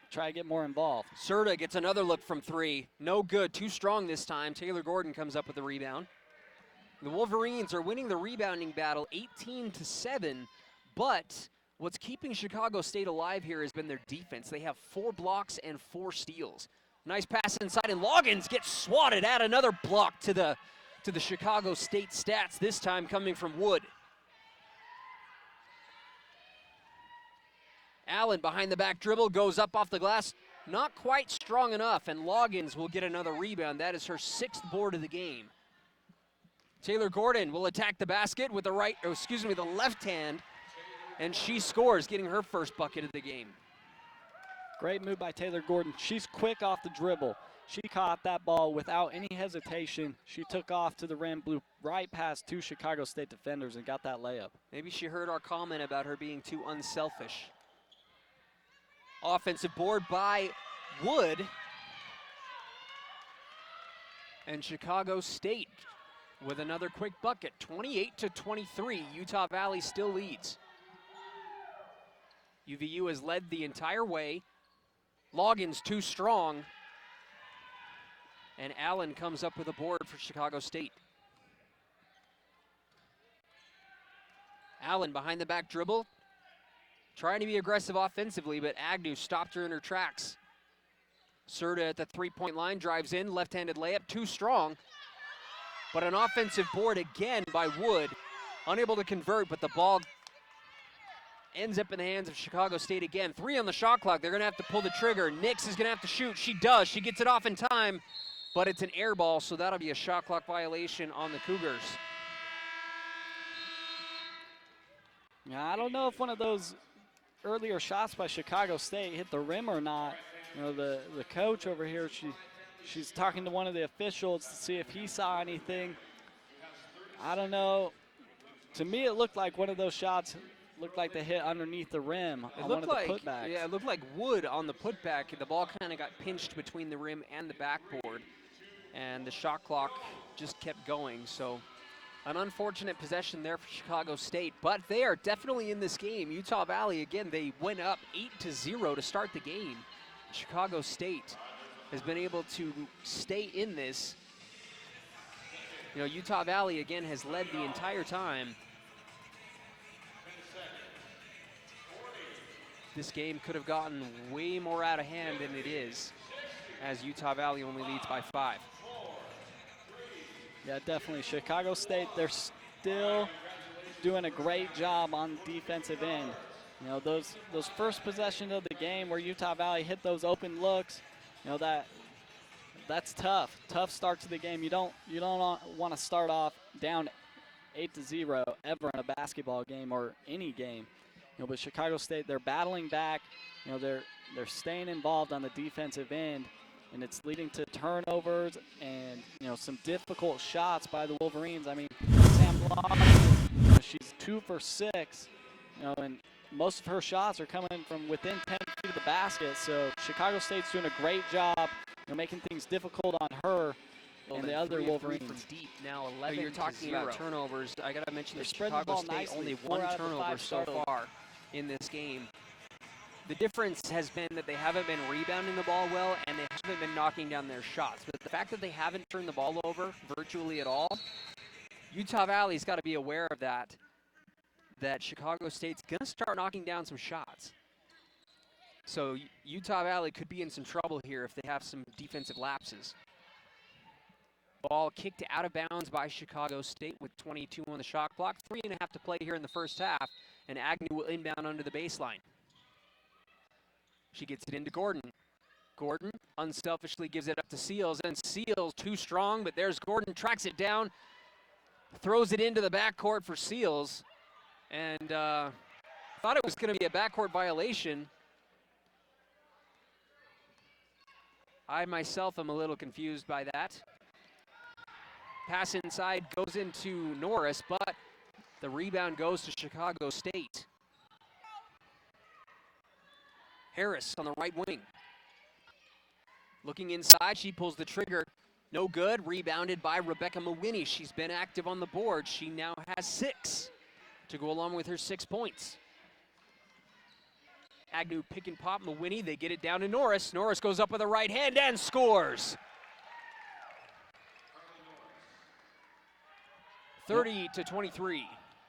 try to get more involved. Serta gets another look from three. No good, too strong this time. Taylor Gordon comes up with the rebound. The Wolverines are winning the rebounding battle 18-7, but what's keeping Chicago State alive here has been their defense. They have 4 blocks and 4 steals. Nice pass inside, and Loggins gets swatted at another block to the Chicago State stats, this time coming from Wood. Allen behind the back dribble, goes up off the glass, not quite strong enough, and Loggins will get another rebound. That is her 6th board of the game. Taylor Gordon will attack the basket with the left hand, and she scores, getting her first bucket of the game. Great move by Taylor Gordon. She's quick off the dribble. She caught that ball without any hesitation. She took off to the rim, blew right past 2 Chicago State defenders and got that layup. Maybe she heard our comment about her being too unselfish. Offensive board by Wood. And Chicago State with another quick bucket. 28-23, Utah Valley still leads. UVU has led the entire way. Loggins too strong. And Allen comes up with a board for Chicago State. Allen behind the back dribble, trying to be aggressive offensively, but Agnew stopped her in her tracks. Serta at the three-point line, drives in, left-handed layup, too strong. But an offensive board again by Wood, unable to convert, but the ball ends up in the hands of Chicago State again. 3 on the shot clock, they're gonna have to pull the trigger. Nix is gonna have to shoot, she does, she gets it off in time, but it's an air ball, so that'll be a shot clock violation on the Cougars. Yeah, I don't know if one of those earlier shots by Chicago State hit the rim or not. The coach over here, she's talking to one of the officials to see if he saw anything. I don't know. To me, it looked like one of those shots looked like they hit underneath the rim It on one looked of the like, putbacks. yeah, it looked like wood on the putback. The ball kind of got pinched between the rim and the backboard, and the shot clock just kept going. So an unfortunate possession there for Chicago State, but they are definitely in this game. Utah Valley, again, they went up 8-0 to start the game. Chicago State has been able to stay in this. You know, Utah Valley, again, has led the entire time. This game could have gotten way more out of hand than it is, as Utah Valley only leads by 5. Yeah, definitely. Chicago State, they're still doing a great job on the defensive end. You know, those first possessions of the game where Utah Valley hit those open looks, you know, that's tough. Tough start to the game. You don't want to start off down 8-0 ever in a basketball game or any game. You know, but Chicago State, they're battling back. You know, they're staying involved on the defensive end, and it's leading to turnovers and, you know, some difficult shots by the Wolverines. I mean, Sam Long, you know, she's 2 for 6, you know, and most of her shots are coming from within 10 feet of the basket. So Chicago State's doing a great job, you know, making things difficult on her and the other Wolverines. From deep now, 11. You're talking about turnovers. I got to mention They're that spreading the Chicago ball State nicely, only 4 1 out of the turnover 5 so started. far in this game. The difference has been that they haven't been rebounding the ball well, and they haven't been knocking down their shots. But the fact that they haven't turned the ball over virtually at all, Utah Valley's got to be aware of that Chicago State's going to start knocking down some shots. So Utah Valley could be in some trouble here if they have some defensive lapses. Ball kicked out of bounds by Chicago State with 22 on the shot clock. 3.5 to play here in the first half, and Agnew will inbound under the baseline. She gets it into Gordon. Gordon unselfishly gives it up to Seals, and Seals too strong, but there's Gordon, tracks it down, throws it into the backcourt for Seals, and thought it was going to be a backcourt violation. I myself am a little confused by that. Pass inside goes into Norris, but the rebound goes to Chicago State. Harris on the right wing. Looking inside, she pulls the trigger. No good, rebounded by Rebecca Mawhinney. She's been active on the board. She now has 6 to go along with her 6 points. Agnew pick and pop, Mawhinney, they get it down to Norris. Norris goes up with a right hand and scores. 30-23. You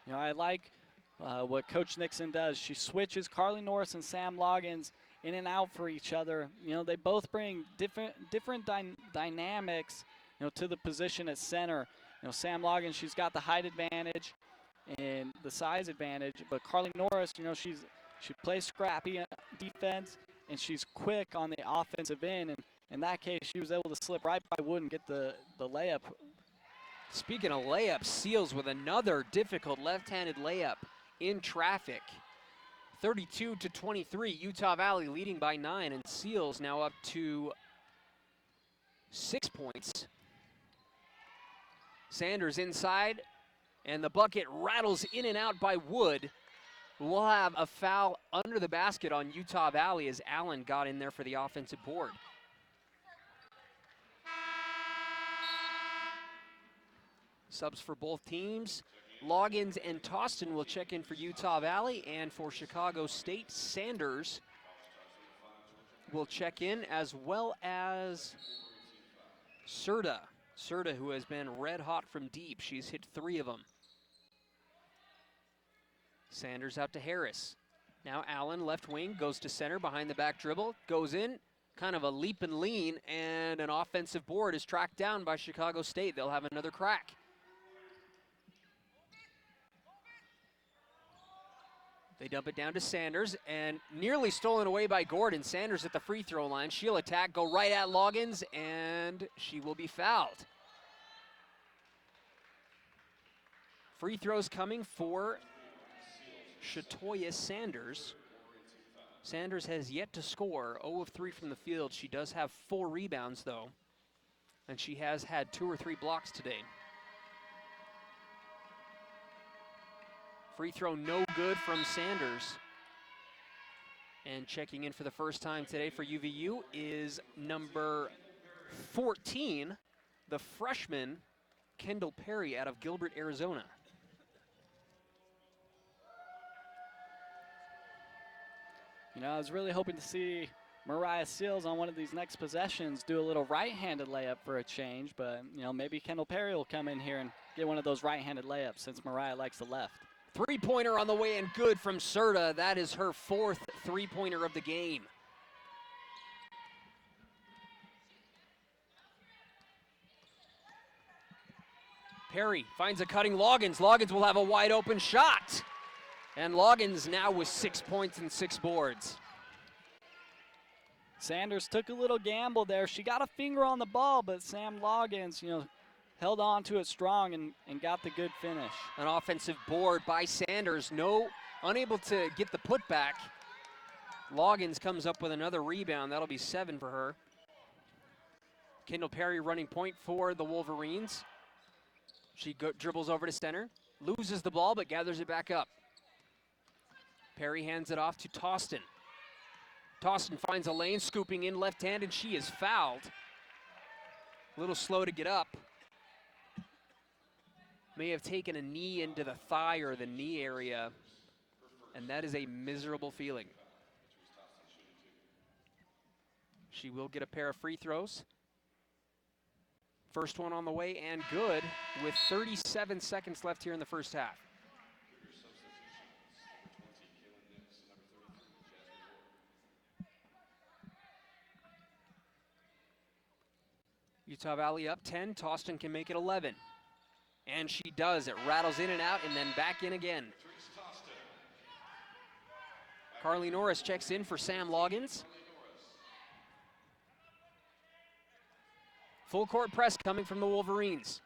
know, I like what Coach Nixon does. She switches Carly Norris and Sam Loggins in and out for each other. You know, they both bring different dynamics, you know, to the position at center. You know, Sam Loggins, she's got the height advantage and the size advantage, but Carly Norris, you know, she plays scrappy defense, and she's quick on the offensive end. And in that case, she was able to slip right by Wood and get the layup. Speaking of layups, Seals with another difficult left-handed layup in traffic. 32-23, Utah Valley leading by 9, and Seals now up to 6 points. Sanders inside, and the bucket rattles in and out by Wood. We'll have a foul under the basket on Utah Valley as Allen got in there for the offensive board. Subs for both teams. Loggins and Toston will check in for Utah Valley, and for Chicago State, Sanders will check in, as well as Serta. Serta, who has been red hot from deep. She's hit 3 of them. Sanders out to Harris. Now Allen, left wing, goes to center behind the back dribble, goes in, kind of a leap and lean, and an offensive board is tracked down by Chicago State. They'll have another crack. They dump it down to Sanders, and nearly stolen away by Gordon. Sanders at the free throw line. She'll attack, go right at Loggins, and she will be fouled. Free throws coming for Shatoya Sanders. Sanders has yet to score, 0 of 3 from the field. She does have 4 rebounds, though, and she has had 2 or 3 blocks today. Free throw no good from Sanders. And checking in for the first time today for UVU is number 14, the freshman, Kendall Perry out of Gilbert, Arizona. You know, I was really hoping to see Mariah Seals on one of these next possessions do a little right-handed layup for a change, but, you know, maybe Kendall Perry will come in here and get one of those right-handed layups since Mariah likes the left. Three-pointer on the way and good from Serta. That is her 4th three-pointer of the game. Perry finds a cutting Loggins. Loggins will have a wide open shot. And Loggins now with 6 points and 6 boards. Sanders took a little gamble there. She got a finger on the ball, but Sam Loggins, you know, held on to it strong and got the good finish. An offensive board by Sanders. Unable to get the putback. Loggins comes up with another rebound. That'll be 7 for her. Kendall Perry running point for the Wolverines. She dribbles over to center, loses the ball, but gathers it back up. Perry hands it off to Toston. Toston finds a lane, scooping in left hand, and she is fouled. A little slow to get up. May have taken a knee into the thigh or the knee area, and that is a miserable feeling. She will get a pair of free throws. First one on the way and good with 37 seconds left here in the first half. Utah Valley up 10. Toston can make it 11. And she does. It rattles in and out and then back in again. Carly Norris checks in for Sam Loggins. Full court press coming from the Wolverines.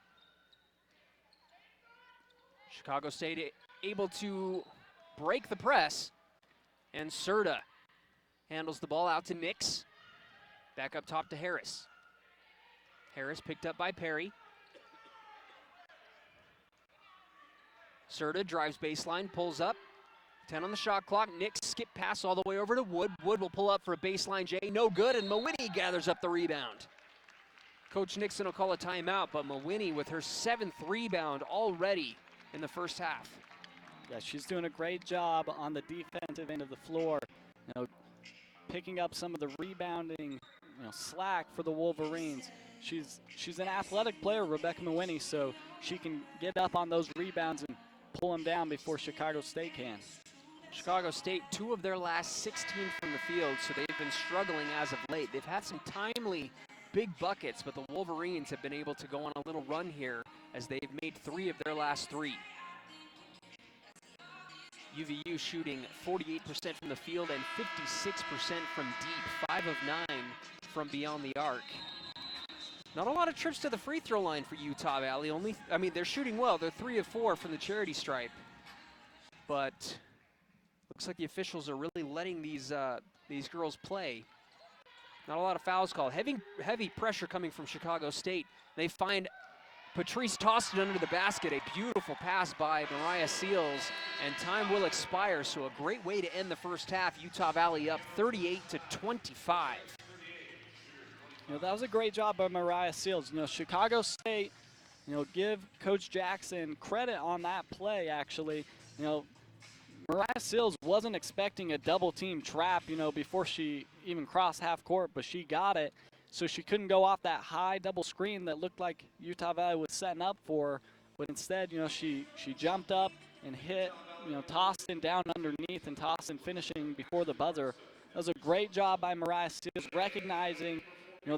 Chicago State able to break the press. And Serta handles the ball out to Nix. Back up top to Harris. Harris picked up by Perry. Serta drives baseline, pulls up. 10 on the shot clock. Nix skip pass all the way over to Wood. Wood will pull up for a baseline J. No good, and Mawhinney gathers up the rebound. Coach Nixon will call a timeout, but Mawhinney with her 7th rebound already in the first half. Yeah, she's doing a great job on the defensive end of the floor. You know, picking up some of the rebounding, slack for the Wolverines. She's an athletic player, Rebecca Mawhinney, so she can get up on those rebounds and pull them down before Chicago State can. Chicago State, 2 of their last 16 from the field, so they've been struggling as of late. They've had some timely big buckets, but the Wolverines have been able to go on a little run here as they've made 3 of their last 3. UVU shooting 48% from the field and 56% from deep, 5 of 9 from beyond the arc. Not a lot of trips to the free throw line for Utah Valley. They're shooting well. They're 3 of 4 from the charity stripe. But looks like the officials are really letting these girls play. Not a lot of fouls called. Heavy pressure coming from Chicago State. They find Patrice Toston under the basket. A beautiful pass by Mariah Seals, and time will expire. So a great way to end the first half. Utah Valley up 38-25. That was a great job by Mariah Seals. Chicago State, give Coach Jackson credit on that play, actually. Mariah Seals wasn't expecting a double team trap, before she even crossed half court, but she got it. So she couldn't go off that high double screen that looked like Utah Valley was setting up for her. But instead, she jumped up and hit, Toston down underneath, and Toston finishing before the buzzer. That was a great job by Mariah Seals, recognizing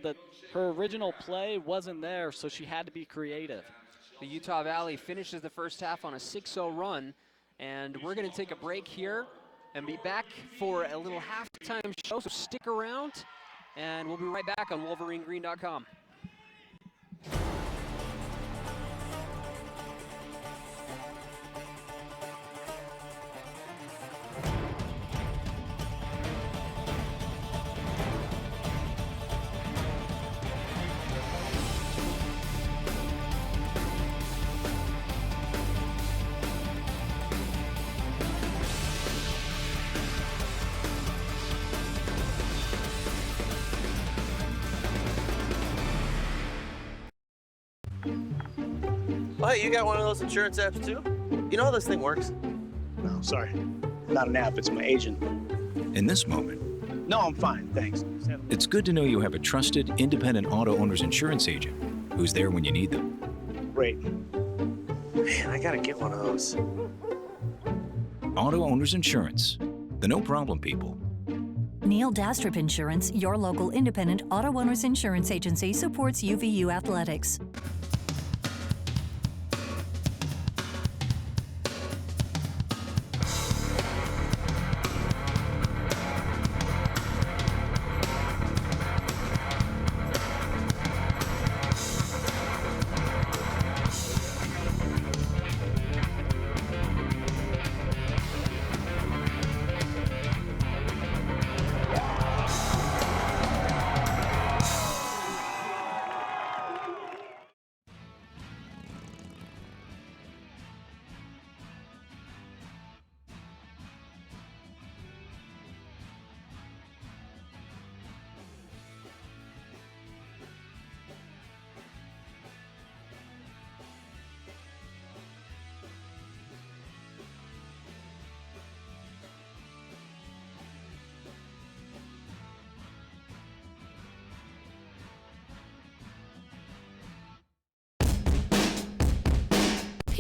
that her original play wasn't there, so she had to be creative. The Utah Valley finishes the first half on a 6-0 run, and we're going to take a break here and be back for a little halftime show, so stick around, and we'll be right back on WolverineGreen.com. hey, you got one of those insurance apps too? You know how this thing works? No, sorry. Not an app, it's my agent. In this moment, No, I'm fine, thanks. it's good to know you have a trusted, independent auto owner's insurance agent who's there when you need them. Great. Man, I gotta get one of those. Auto Owners Insurance, the no problem people. Neil Dastrup Insurance, your local independent auto owners insurance agency, supports UVU athletics.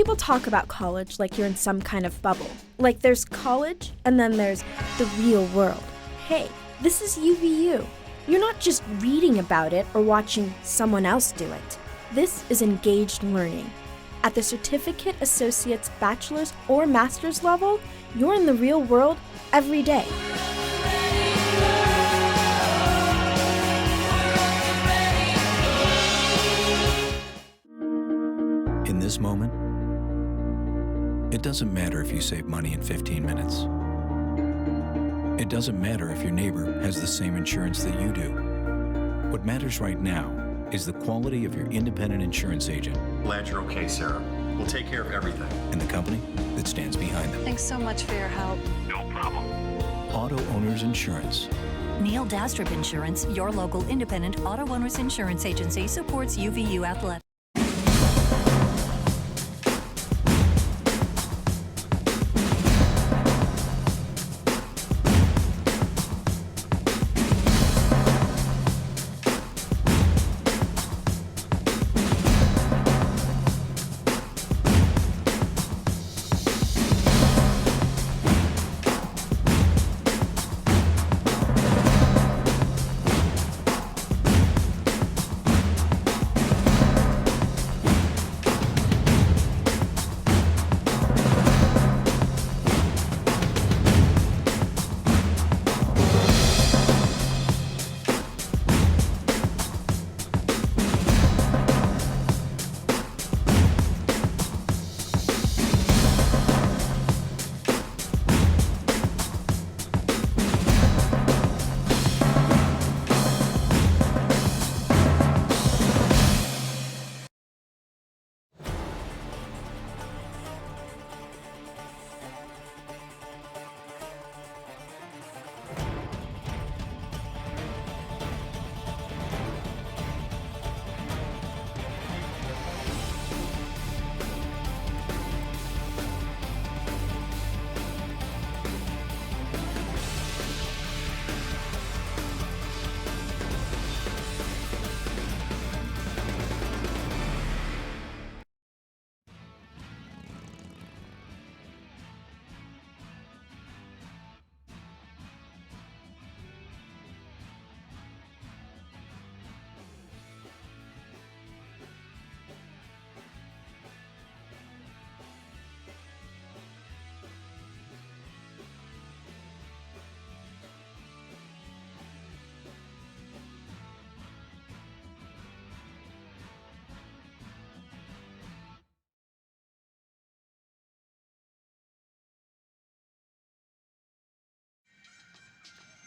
People talk about college like you're in some kind of bubble. Like there's college, and then there's the real world. Hey, this is UVU. You're not just reading about it or watching someone else do it. This is engaged learning. At the certificate, associate's, bachelor's, or master's level, you're in the real world every day. In this moment, it doesn't matter if you save money in 15 minutes. It doesn't matter if your neighbor has the same insurance that you do. What matters right now is the quality of your independent insurance agent Glad you're okay, Sarah. We'll take care of everything. and the company that stands behind them. Thanks so much for your help. No problem. Auto Owners Insurance. Neil Dastrup Insurance, your local independent auto owners insurance agency, supports UVU athletics.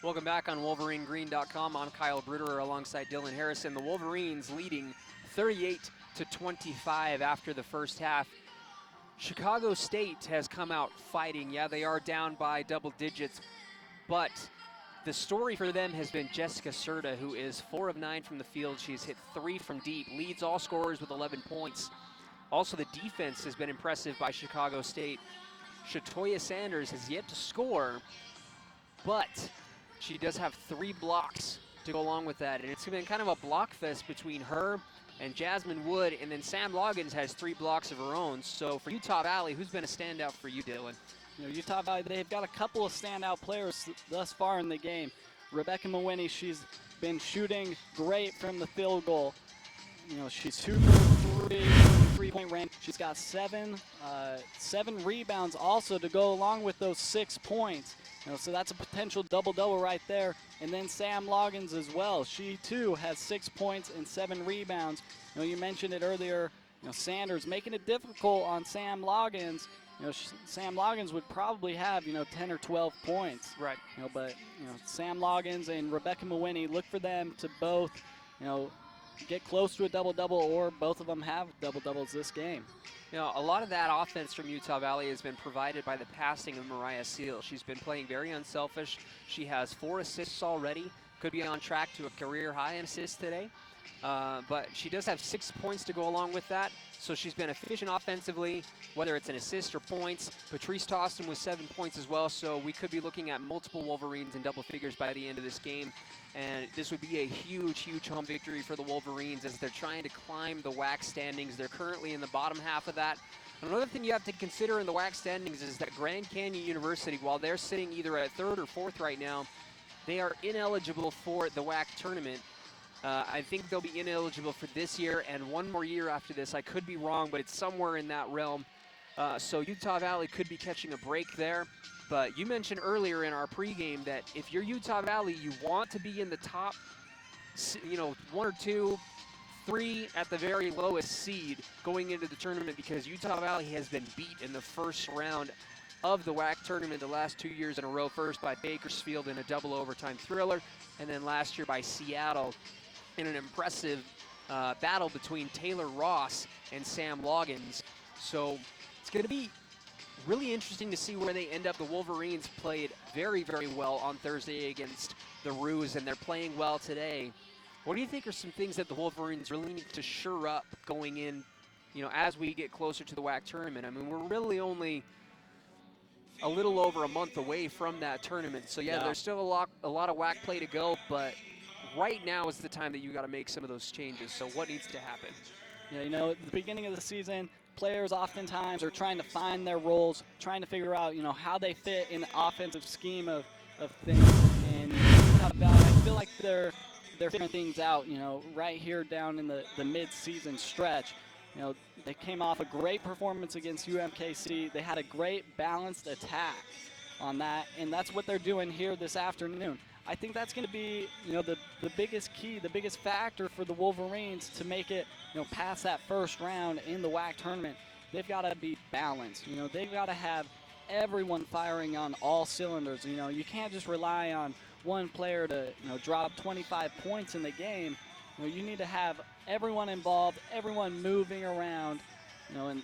Welcome back on WolverineGreen.com. I'm Kyle Bruder alongside Dylan Harrison. The Wolverines leading 38-25 after the first half. Chicago State has come out fighting. Yeah, they are down by double digits, but the story for them has been Jessica Serta, who is 4 of 9 from the field. She's hit 3 from deep, leads all scorers with 11 points. Also, the defense has been impressive by Chicago State. Shatoya Sanders has yet to score, but she does have 3 blocks to go along with that. And it's been kind of a block fest between her and Jasmine Wood, and then Sam Loggins has 3 blocks of her own. So for Utah Valley, who's been a standout for you, Dylan? You know, Utah Valley, they've got a couple of standout players thus far in the game. Rebecca Mawini, she's been shooting great from the field goal. You know, she's 2 for 3, 3-point range. She's got 7 rebounds also to go along with those 6 points. You know, so that's a potential double-double right there. And then Sam Loggins as well. She too has 6 points and 7 rebounds. You know, you mentioned it earlier. You know, Sanders making it difficult on Sam Loggins. You know, Sam Loggins would probably have, 10 or 12 points. Right. You know, but, Sam Loggins and Rebecca Mawini, look for them to both, get close to a double-double, or both of them have double-doubles this game. You know, a lot of that offense from Utah Valley has been provided by the passing of Mariah Seal. She's been playing very unselfish. She has 4 assists already. Could be on track to a career high in assists today. But she does have 6 points to go along with that. So she's been efficient offensively, whether it's an assist or points. Patrice Toston with 7 points as well. So we could be looking at multiple Wolverines in double figures by the end of this game. And this would be a huge, huge home victory for the Wolverines as they're trying to climb the WAC standings. They're currently in the bottom half of that. Another thing you have to consider in the WAC standings is that Grand Canyon University, while they're sitting either at 3rd or 4th right now, they are ineligible for the WAC tournament. I think they'll be ineligible for this year and 1 more year after this. I could be wrong, but it's somewhere in that realm. So Utah Valley could be catching a break there. But you mentioned earlier in our pregame that if you're Utah Valley, you want to be in the top, 1 or 2, 3 at the very lowest seed going into the tournament, because Utah Valley has been beat in the first round of the WAC tournament the last 2 years in a row. First by Bakersfield in a double overtime thriller, and then last year by Seattle in an impressive battle between Taylor Ross and Sam Loggins. So it's going to be really interesting to see where they end up. The Wolverines played very, very well on Thursday against the Roos, and they're playing well today. What do you think are some things that the Wolverines really need to shore up going in, as we get closer to the WAC tournament? I mean, we're really only a little over a month away from that tournament. So, yeah, there's still a lot of WAC play to go, but right now is the time that you got to make some of those changes. So what needs to happen? Yeah, at the beginning of the season, players oftentimes are trying to find their roles, trying to figure out, how they fit in the offensive scheme of things. And I feel like they're figuring things out, right here down in the mid-season stretch. They came off a great performance against UMKC. They had a great balanced attack on that, and that's what they're doing here this afternoon. I think that's going to be, the biggest key, the biggest factor for the Wolverines to make it, past that first round in the WAC tournament. They've got to be balanced. They've got to have everyone firing on all cylinders. You can't just rely on one player to, drop 25 points in the game. You need to have everyone involved, everyone moving around, and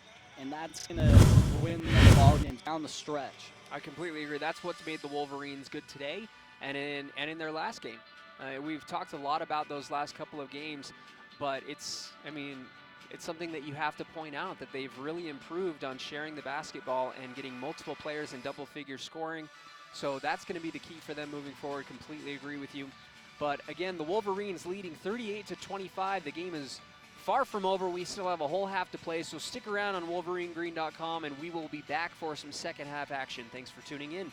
that's going to win the ball game down the stretch. I completely agree. That's what's made the Wolverines good today and in their last game. We've talked a lot about those last couple of games, but it's something that you have to point out, that they've really improved on sharing the basketball and getting multiple players in double-figure scoring. So that's going to be the key for them moving forward. Completely agree with you. But again, the Wolverines leading 38-25. The game is far from over. We still have a whole half to play, so stick around on WolverineGreen.com, and we will be back for some second half action. Thanks for tuning in.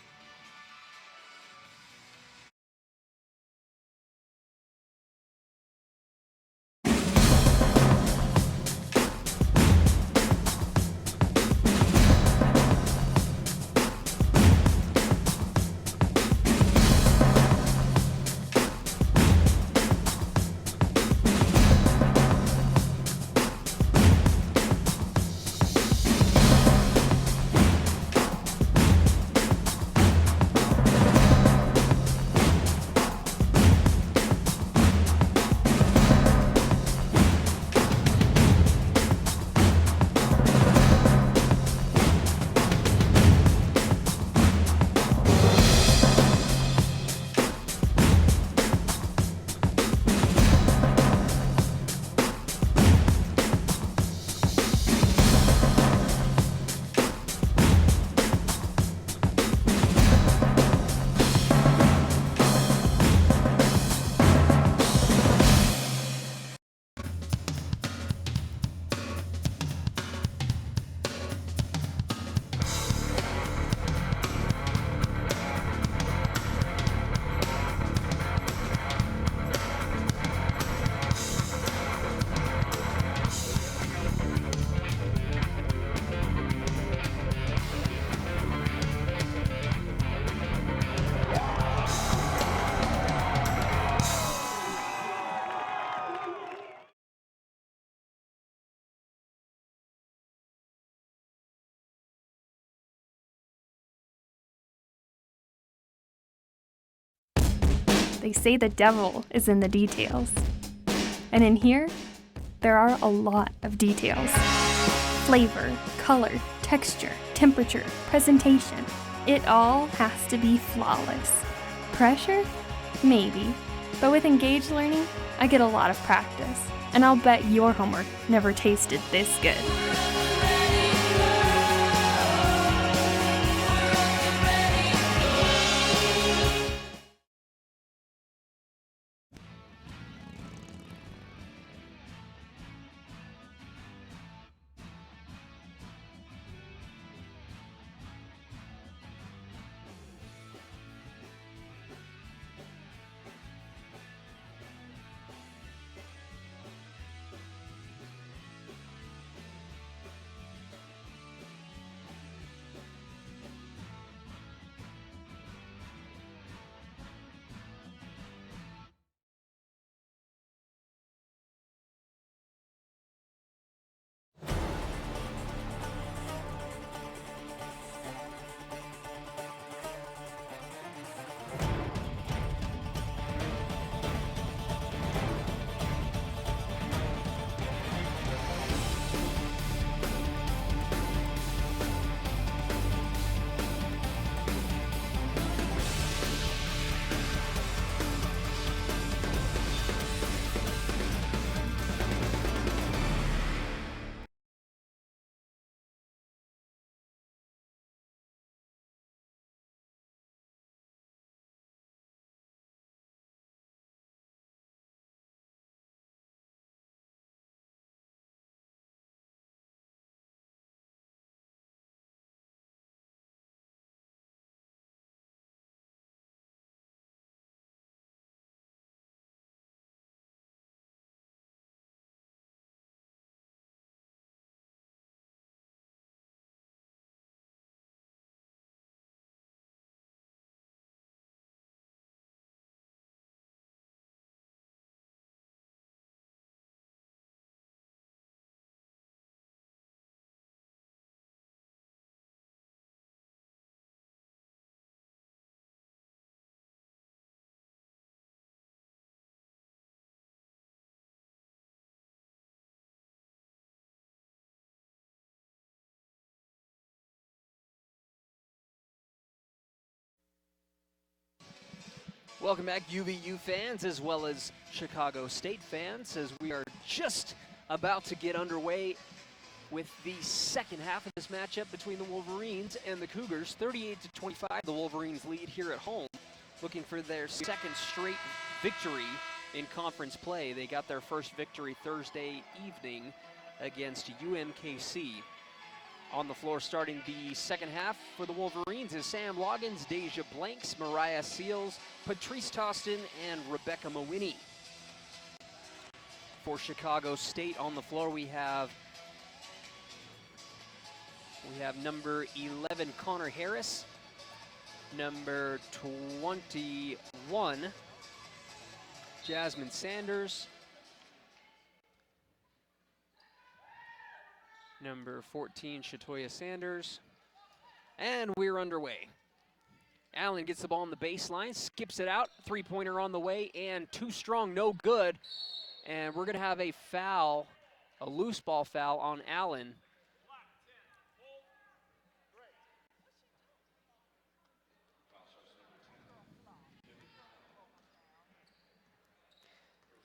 They say the devil is in the details. And in here, there are a lot of details. Flavor, color, texture, temperature, presentation. It all has to be flawless. Pressure? Maybe. But with engaged learning, I get a lot of practice. And I'll bet your homework never tasted this good. Welcome back, UVU fans, as well as Chicago State fans, as we are just about to get underway with the second half of this matchup between the Wolverines and the Cougars. 38-25, the Wolverines lead here at home, looking for their second straight victory in conference play. They got their first victory Thursday evening against UMKC. On the floor starting the second half for the Wolverines is Sam Loggins, Deja Blanks, Mariah Seals, Patrice Toston, and Rebecca Mawini. For Chicago State on the floor we have number 11 Connor Harris, number 21 Jasmine Sanders, number 14, Shatoya Sanders, and we're underway. Allen gets the ball on the baseline, skips it out, three-pointer on the way, and too strong, no good. And we're gonna have a foul, a loose ball foul on Allen.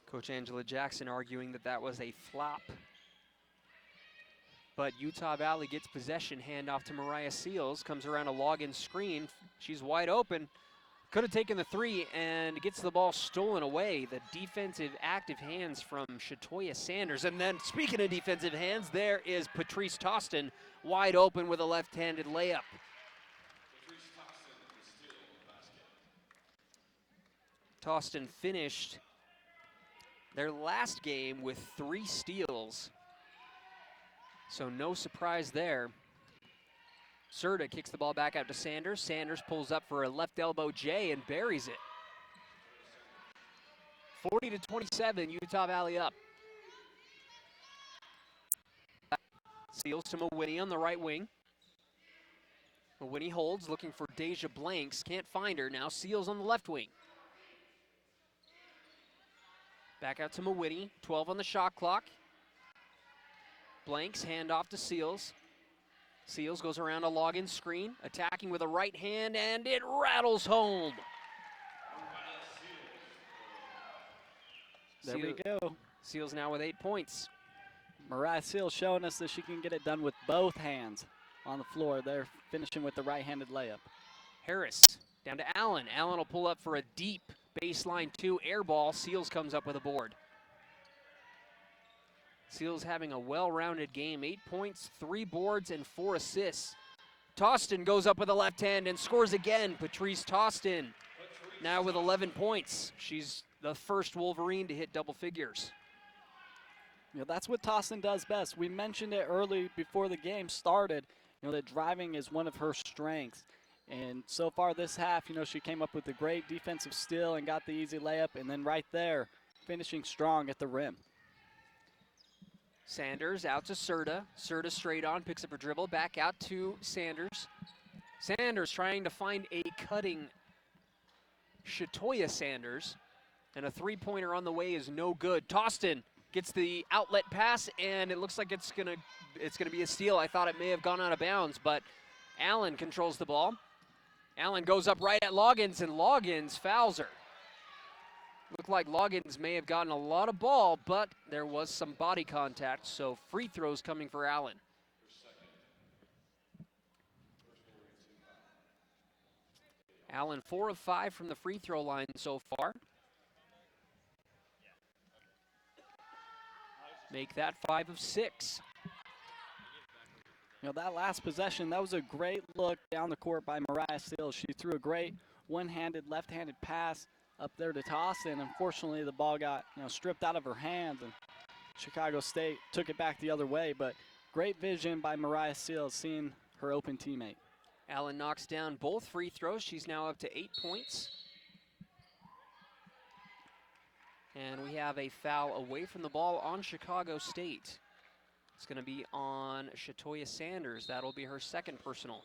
Coach Angela Jackson arguing that that was a flop. But Utah Valley gets possession, handoff to Mariah Seals, comes around a login screen. She's wide open, could have taken the three and gets the ball stolen away. The defensive active hands from Shatoya Sanders. And then speaking of defensive hands, there is Patrice Toston wide open with a left-handed layup. Toston finished their last game with 3 steals. So no surprise there. Serta kicks the ball back out to Sanders. Sanders pulls up for a left elbow J and buries it. 40-27, Utah Valley up. Seals to Mawini on the right wing. Mawini holds, looking for Deja Blanks. Can't find her now. Seals on the left wing. Back out to Mawhinney, 12 on the shot clock. Blanks, hand off to Seals. Seals goes around a login screen, attacking with a right hand, and it rattles home. There we go. Seals now with 8 points. Mariah Seals showing us that she can get it done with both hands on the floor. They're finishing with the right-handed layup. Harris down to Allen. Allen will pull up for a deep baseline 2 air ball. Seals comes up with a board. Seals having a well-rounded game. 8 points, 3 boards, and 4 assists. Tostin goes up with a left hand and scores again. Patrice Tostin now with 11 points. She's the first Wolverine to hit double figures. You know, that's what Tostin does best. We mentioned it early before the game started, you know, that driving is one of her strengths. And so far this half, you know, she came up with a great defensive steal and got the easy layup, and then right there, finishing strong at the rim. Sanders out to Serta. Serta straight on, picks up her dribble, back out to Sanders. Sanders trying to find a cutting Shatoya Sanders, and a three-pointer on the way is no good. Tostin gets the outlet pass, and it looks like it's gonna be a steal. I thought it may have gone out of bounds, but Allen controls the ball. Allen goes up right at Loggins, and Loggins fouls her. Looked like Loggins may have gotten a lot of ball, but there was some body contact, so free throws coming for Allen. Allen 4 of 5 from the free throw line so far. Make that 5 of 6. You know, that last possession, that was a great look down the court by Mariah Seals. She threw a great one-handed, left-handed pass up there to Tostin. Unfortunately, the ball got, you know, stripped out of her hands, and Chicago State took it back the other way. But great vision by Mariah Seals, seeing her open teammate. Allen knocks down both free throws. She's now up to 8 points. And we have a foul away from the ball on Chicago State. It's going to be on Shatoya Sanders. That'll be her second personal.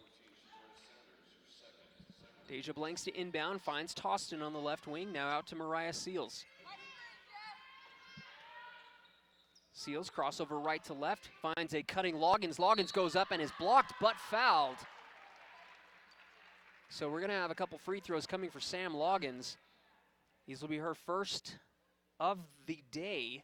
Deja Blanks to inbound, finds Tostin on the left wing, now out to Mariah Seals. Seals crossover right to left, finds a cutting Loggins. Loggins goes up and is blocked but fouled. So we're going to have a couple free throws coming for Sam Loggins. These will be her first of the day.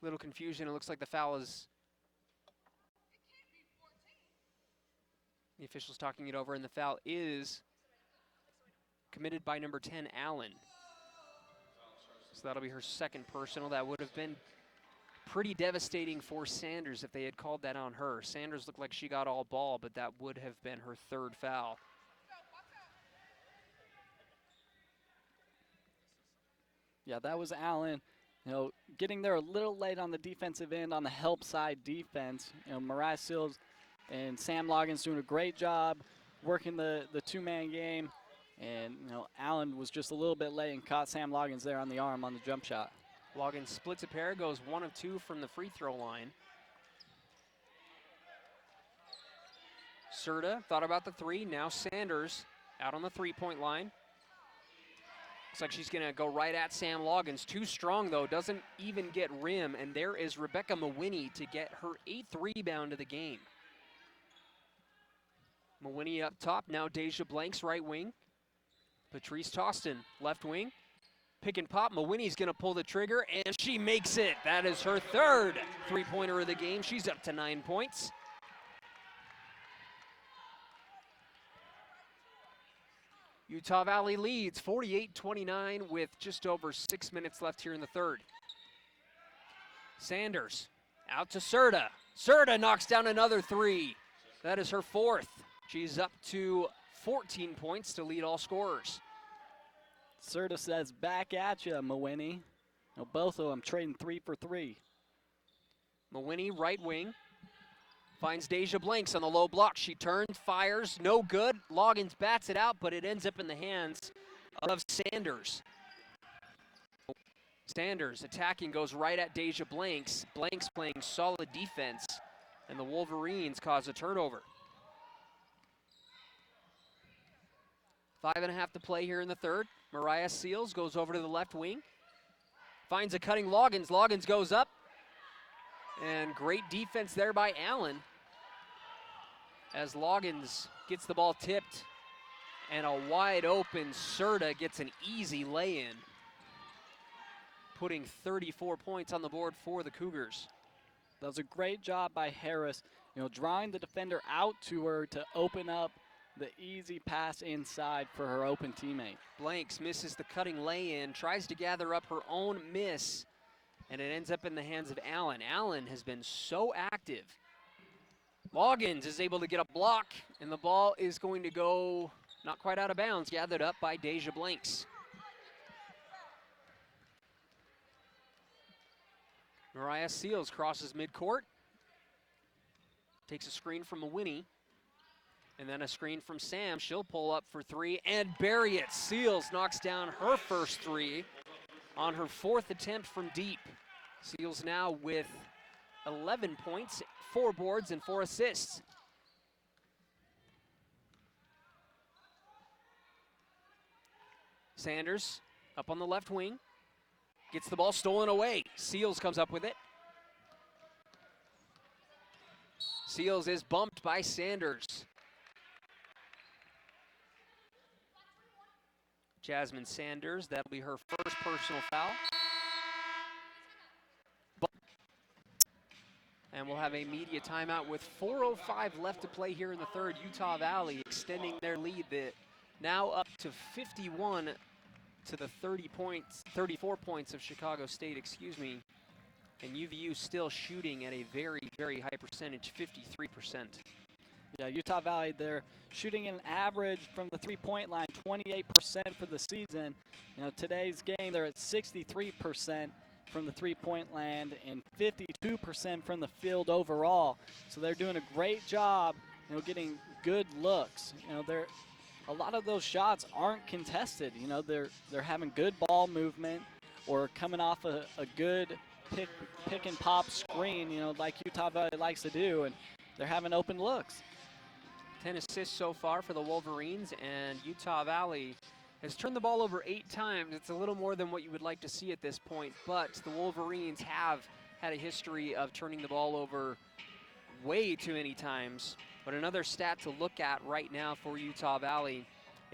Little confusion. It looks like the foul is. The official's talking it over, and the foul is committed by number 10, Allen. So that'll be her second personal. That would have been pretty devastating for Sanders if they had called that on her. Sanders looked like she got all ball, but that would have been her third foul. Yeah, that was Allen. You know, getting there a little late on the defensive end on the help side defense. You know, Mariah Seals and Sam Loggins doing a great job working the two-man game. And, you know, Allen was just a little bit late and caught Sam Loggins there on the arm on the jump shot. Loggins splits a pair, goes 1 of 2 from the free throw line. Serta thought about the three. Now Sanders out on the three-point line. Looks like she's going to go right at Sam Loggins. Too strong, though. Doesn't even get rim. And there is Rebecca Mawhinney to get her 8th rebound of the game. Mawhinney up top. Now Deja Blanks, right wing. Patrice Tostin, left wing. Pick and pop. Mawhinney's going to pull the trigger, and she makes it. That is her third three-pointer of the game. She's up to 9 points. Utah Valley leads 48-29 with just over 6 minutes left here in the third. Sanders out to Serta. Serta knocks down another three. That is her fourth. She's up to 14 points to lead all scorers. Serta says, back at you, Mawhinney. You know, both of them trading 3 for 3. Mawhinney, right wing. Finds Deja Blanks on the low block. She turns, fires, no good. Loggins bats it out, but it ends up in the hands of Sanders. Sanders attacking, goes right at Deja Blanks. Blanks playing solid defense, and the Wolverines cause a turnover. 5.5 to play here in the third. Mariah Seals goes over to the left wing. Finds a cutting Loggins. Loggins goes up. And great defense there by Allen as Loggins gets the ball tipped. And a wide open Serta gets an easy lay-in, putting 34 points on the board for the Cougars. That was a great job by Harris, drawing the defender out to her to open up the easy pass inside for her open teammate. Blanks misses the cutting lay-in, tries to gather up her own miss, and it ends up in the hands of Allen. Allen has been so active. Loggins is able to get a block, and the ball is going to go not quite out of bounds, gathered up by Deja Blanks. Mariah Seals crosses midcourt, takes a screen from Winnie, and then a screen from Sam. She'll pull up for three and bury it. Seals knocks down her first three on her fourth attempt from deep. Seals now with 11 points, 4 boards, and 4 assists. Sanders up on the left wing, gets the ball stolen away. Seals comes up with it. Seals is bumped by Sanders. Jasmine Sanders, that'll be her first personal foul. And we'll have a media timeout with 4:05 left to play here in the third. Utah Valley extending their lead now up to 51 to the 34 points of Chicago State, And UVU still shooting at a very, very high percentage, 53%. Yeah, Utah Valley, they're shooting an average from the three-point line, 28% for the season. Today's game, they're at 63% from the three-point land and 52% from the field overall. So they're doing a great job, getting good looks. A lot of those shots aren't contested. They're having good ball movement or coming off a good pick and pop screen, like Utah Valley likes to do, and they're having open looks. 10 assists so far for the Wolverines, and Utah Valley has turned the ball over 8 times. It's a little more than what you would like to see at this point, but the Wolverines have had a history of turning the ball over way too many times. But another stat to look at right now for Utah Valley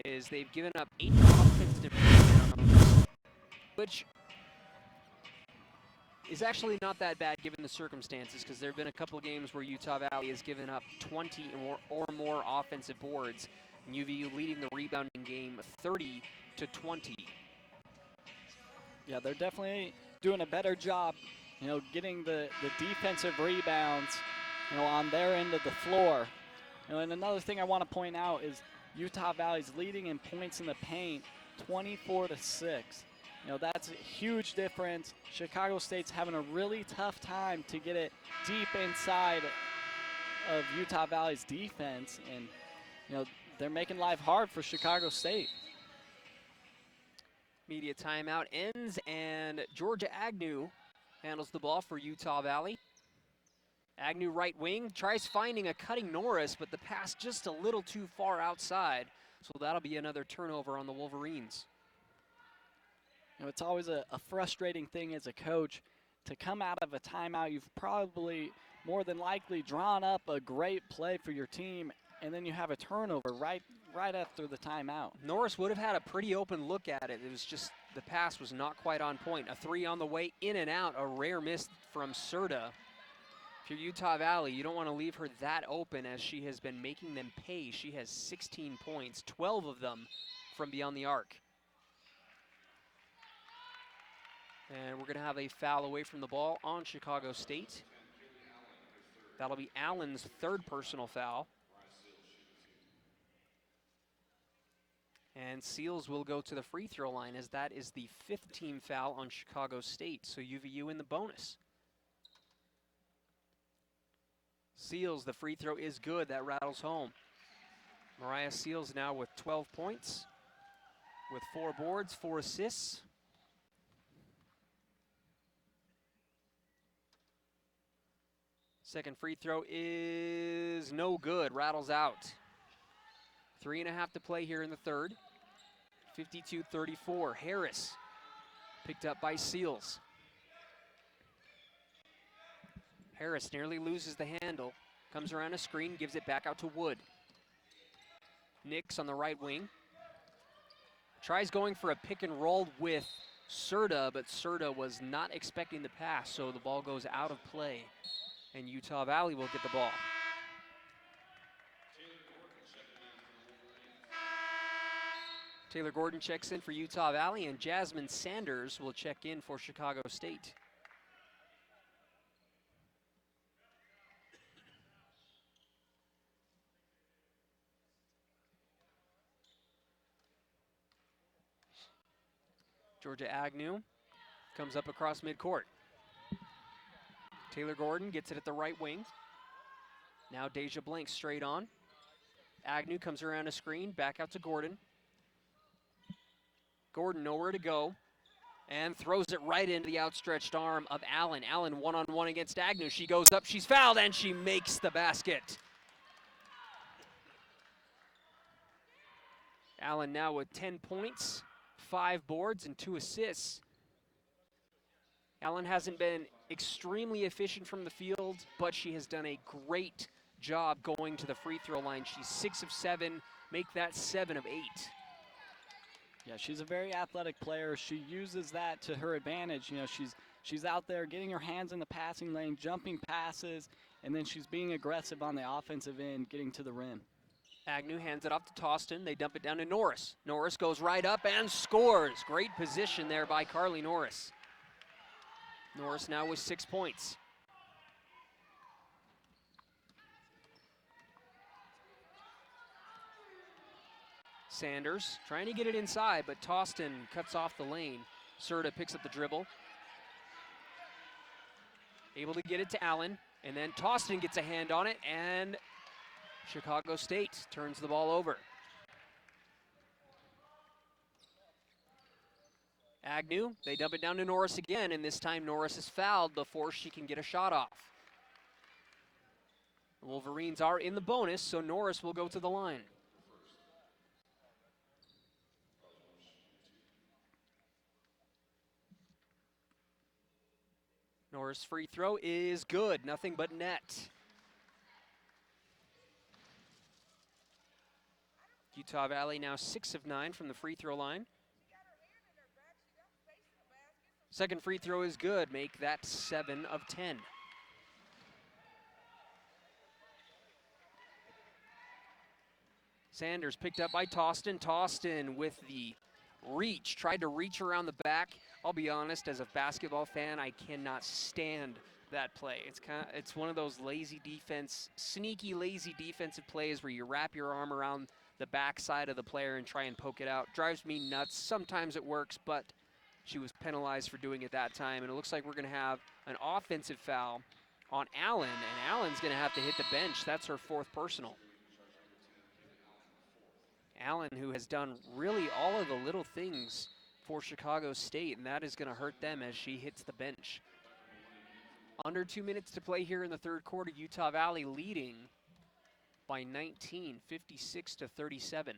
is they've given up 8 offensive rebounds, which is actually not that bad given the circumstances, because there have been a couple of games where Utah Valley has given up 20 or more offensive boards, and UVU leading the rebounding game 30-20. Yeah, they're definitely doing a better job, getting the defensive rebounds, on their end of the floor. And another thing I want to point out is Utah Valley's leading in points in the paint, 24-6. That's a huge difference. Chicago State's having a really tough time to get it deep inside of Utah Valley's defense, and they're making life hard for Chicago State. Media timeout ends, and Georgia Agnew handles the ball for Utah Valley. Agnew right wing, tries finding a cutting Norris, but the pass just a little too far outside, so that'll be another turnover on the Wolverines. It's always a frustrating thing as a coach to come out of a timeout. You've probably more than likely drawn up a great play for your team, and then you have a turnover right after the timeout. Norris would have had a pretty open look at it. It was just the pass was not quite on point. A 3 on the way, in and out, a rare miss from Serta. If you're Utah Valley, you don't want to leave her that open, as she has been making them pay. She has 16 points, 12 of them from beyond the arc. And we're going to have a foul away from the ball on Chicago State. That'll be Allen's 3rd personal foul. And Seals will go to the free throw line, as that is the 5th team foul on Chicago State. So UVU in the bonus. Seals, the free throw is good. That rattles home. Mariah Seals now with 12 points, with 4 boards, 4 assists. Second free throw is no good, rattles out. 3.5 to play here in the third. 52-34. Harris picked up by Seals. Harris nearly loses the handle. Comes around a screen, gives it back out to Wood. Nix on the right wing. Tries going for a pick and roll with Serta, but Serta was not expecting the pass, so the ball goes out of play, and Utah Valley will get the ball. Taylor Gordon checks in for Utah Valley, and Jasmine Sanders will check in for Chicago State. Georgia Agnew comes up across midcourt. Taylor Gordon gets it at the right wing. Now Deja Blank straight on. Agnew comes around a screen, back out to Gordon. Gordon nowhere to go, and throws it right into the outstretched arm of Allen. Allen one-on-one against Agnew. She goes up, she's fouled, and she makes the basket. Allen now with 10 points, 5 boards, and 2 assists. Allen hasn't been extremely efficient from the field, but she has done a great job going to the free throw line. She's 6 of 7, make that 7 of 8. Yeah, she's a very athletic player. She uses that to her advantage. You know, she's out there getting her hands in the passing lane, jumping passes, and then she's being aggressive on the offensive end, getting to the rim. Agnew hands it off to Toston. They dump it down to Norris. Norris goes right up and scores. Great position there by Carly Norris. Norris now with 6 points. Sanders trying to get it inside, but Toston cuts off the lane. Serta picks up the dribble. Able to get it to Allen, and then Toston gets a hand on it, and Chicago State turns the ball over. Agnew, they dump it down to Norris again, and this time Norris is fouled before she can get a shot off. The Wolverines are in the bonus, so Norris will go to the line. Norris' free throw is good, nothing but net. Utah Valley now 6 of 9 from the free throw line. Second free throw is good, make that 7 of 10. Sanders picked up by Toston. Toston with the reach, tried to reach around the back. I'll be honest, as a basketball fan, I cannot stand that play. It's one of those lazy defense, sneaky lazy defensive plays where you wrap your arm around the backside of the player and try and poke it out. Drives me nuts. Sometimes it works, but she was penalized for doing it that time. And it looks like we're going to have an offensive foul on Allen, and Allen's going to have to hit the bench. That's her 4th personal. Allen, who has done really all of the little things for Chicago State, and that is going to hurt them as she hits the bench. Under 2 minutes to play here in the third quarter. Utah Valley leading by 19, 56-37.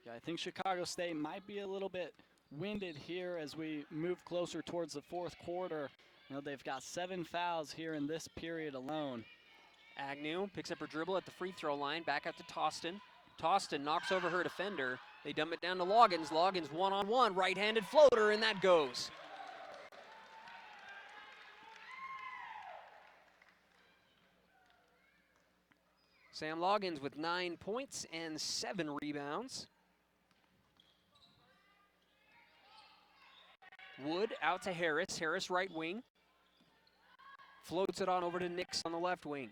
Yeah, I think Chicago State might be a little bit winded here as we move closer towards the fourth quarter. You know, they've got 7 fouls here in this period alone. Agnew picks up her dribble at the free throw line, back out to Toston. Toston knocks over her defender. They dump it down to Loggins. Loggins one-on-one, right-handed floater, and that goes. Sam Loggins with 9 points and 7 rebounds. Wood out to Harris. Harris right wing. Floats it on over to Nix on the left wing.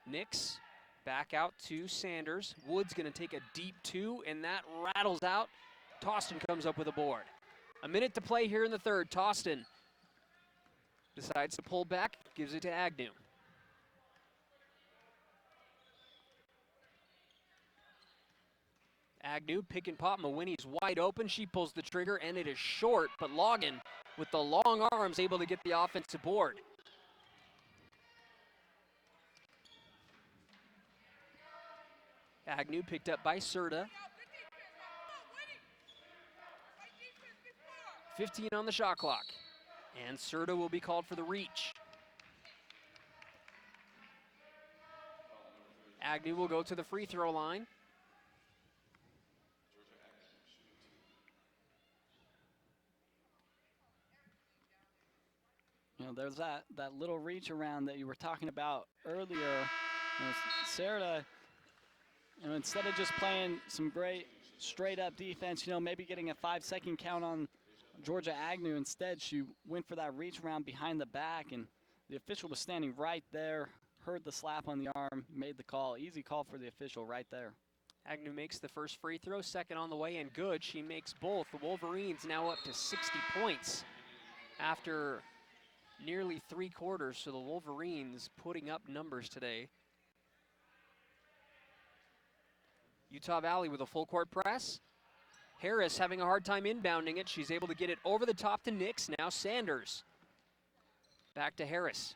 Nix back out to Sanders. Wood's going to take a deep 2, and that rattles out. Toston comes up with a board. A minute to play here in the third. Toston decides to pull back, gives it to Agnew. Agnew, pick and pop. Mawini's wide open. She pulls the trigger, and it is short, but Logan, with the long arms, able to get the offensive board. Agnew picked up by Serta. 15 on the shot clock. And Serta will be called for the reach. Agnew will go to the free throw line. You know, there's that little reach around that you were talking about earlier. You know, Serta, you know, instead of just playing some great straight up defense, you know, maybe getting a 5-second count on Georgia Agnew, instead she went for that reach around behind the back, and the official was standing right there, heard the slap on the arm, made the call. Easy call for the official right there. Agnew makes the first free throw, second on the way, and good. She makes both. The Wolverines now up to 60 points after nearly 3 quarters, so the Wolverines putting up numbers today. Utah Valley with a full court press. Harris having a hard time inbounding it. She's able to get it over the top to Nix. Now Sanders. Back to Harris.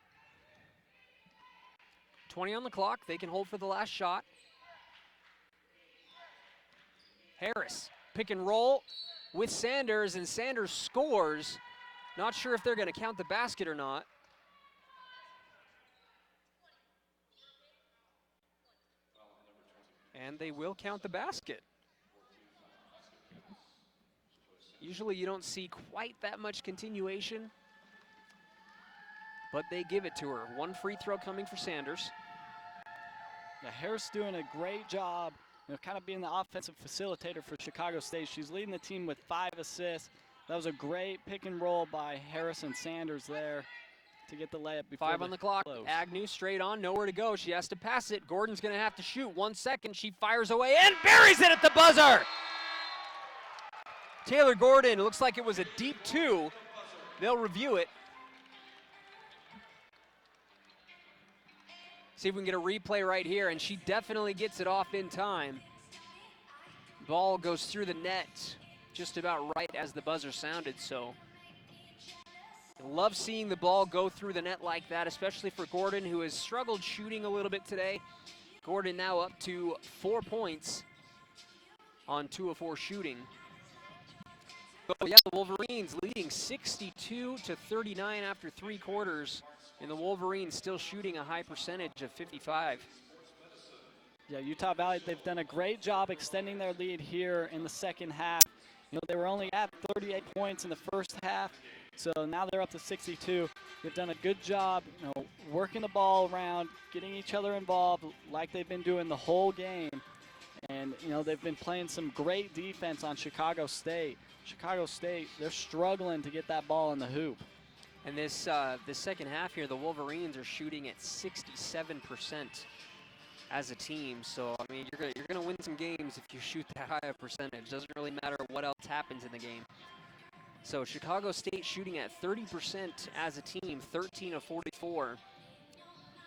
20 on the clock. They can hold for the last shot. Harris, pick and roll with Sanders, and Sanders scores. Not sure if they're going to count the basket or not. And they will count the basket. Usually you don't see quite that much continuation, but they give it to her. One free throw coming for Sanders. Yeah, Harris doing a great job, you know, kind of being the offensive facilitator for Chicago State. She's leading the team with 5 assists. That was a great pick and roll by Harris and Sanders there to get the layup before 5 on the clock. close. Agnew straight on, nowhere to go. She has to pass it. Gordon's going to have to shoot. 1 second. She fires away and buries it at the buzzer. Taylor Gordon, it looks like it was a deep 2. They'll review it. See if we can get a replay right here, and she definitely gets it off in time. Ball goes through the net just about right as the buzzer sounded, so I love seeing the ball go through the net like that, especially for Gordon, who has struggled shooting a little bit today. Gordon now up to 4 points on 2 of 4 shooting. But yeah, the Wolverines leading 62-39 after 3 quarters, and the Wolverines still shooting a high percentage of 55. Yeah, Utah Valley, they've done a great job extending their lead here in the second half. You know, they were only at 38 points in the first half, so now they're up to 62. They've done a good job, you know, working the ball around, getting each other involved like they've been doing the whole game. And, you know, they've been playing some great defense on Chicago State. Chicago State, they're struggling to get that ball in the hoop. And this second half here, the Wolverines are shooting at 67% as a team. So, I mean, you're gonna win some games if you shoot that high a percentage. Doesn't really matter what else happens in the game. So Chicago State shooting at 30% as a team, 13 of 44.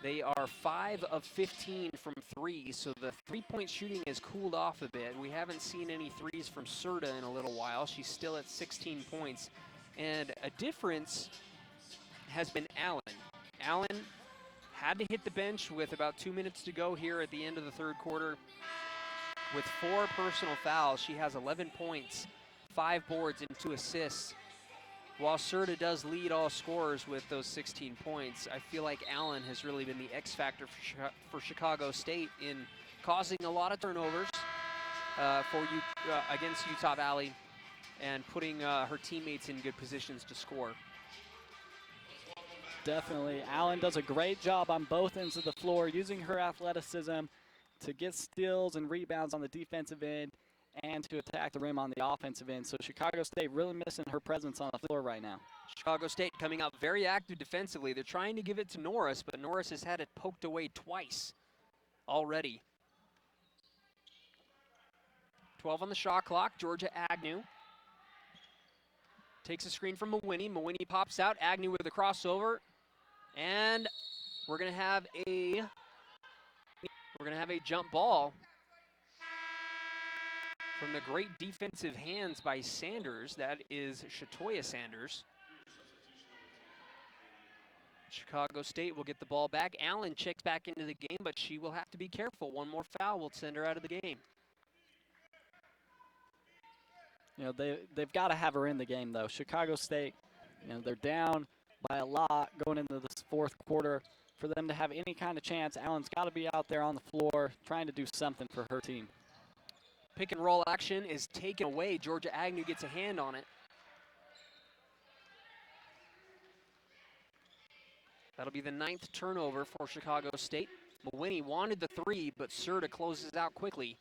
They are 5 of 15 from 3, so the three-point shooting has cooled off a bit. We haven't seen any threes from Serta in a little while. She's still at 16 points. And a difference has been Allen. Allen had to hit the bench with about 2 minutes to go here at the end of the third quarter. With 4 personal fouls, she has 11 points, 5 boards, and 2 assists. While Serta does lead all scorers with those 16 points, I feel like Allen has really been the X factor for Chicago State in causing a lot of turnovers against Utah Valley and putting her teammates in good positions to score. Definitely. Allen does a great job on both ends of the floor, using her athleticism to get steals and rebounds on the defensive end and to attack the rim on the offensive end. So Chicago State really missing her presence on the floor right now. Chicago State coming out very active defensively. They're trying to give it to Norris, but Norris has had it poked away twice already. 12 on the shot clock. Georgia Agnew takes a screen from Mawini. Mawini pops out. Agnew with a crossover. And we're going to have a jump ball from the great defensive hands by Sanders. That is Shatoya Sanders. Chicago State will get the ball back. Allen checks back into the game, but she will have to be careful. One more foul will send her out of the game. You know, they've got to have her in the game, though. Chicago State, you know, they're down by a lot going into this fourth quarter. For them to have any kind of chance, Allen's got to be out there on the floor trying to do something for her team. Pick and roll action is taken away. Georgia Agnew gets a hand on it. That'll be the 9th turnover for Chicago State. Mawhinney wanted the three, but Serta closes out quickly.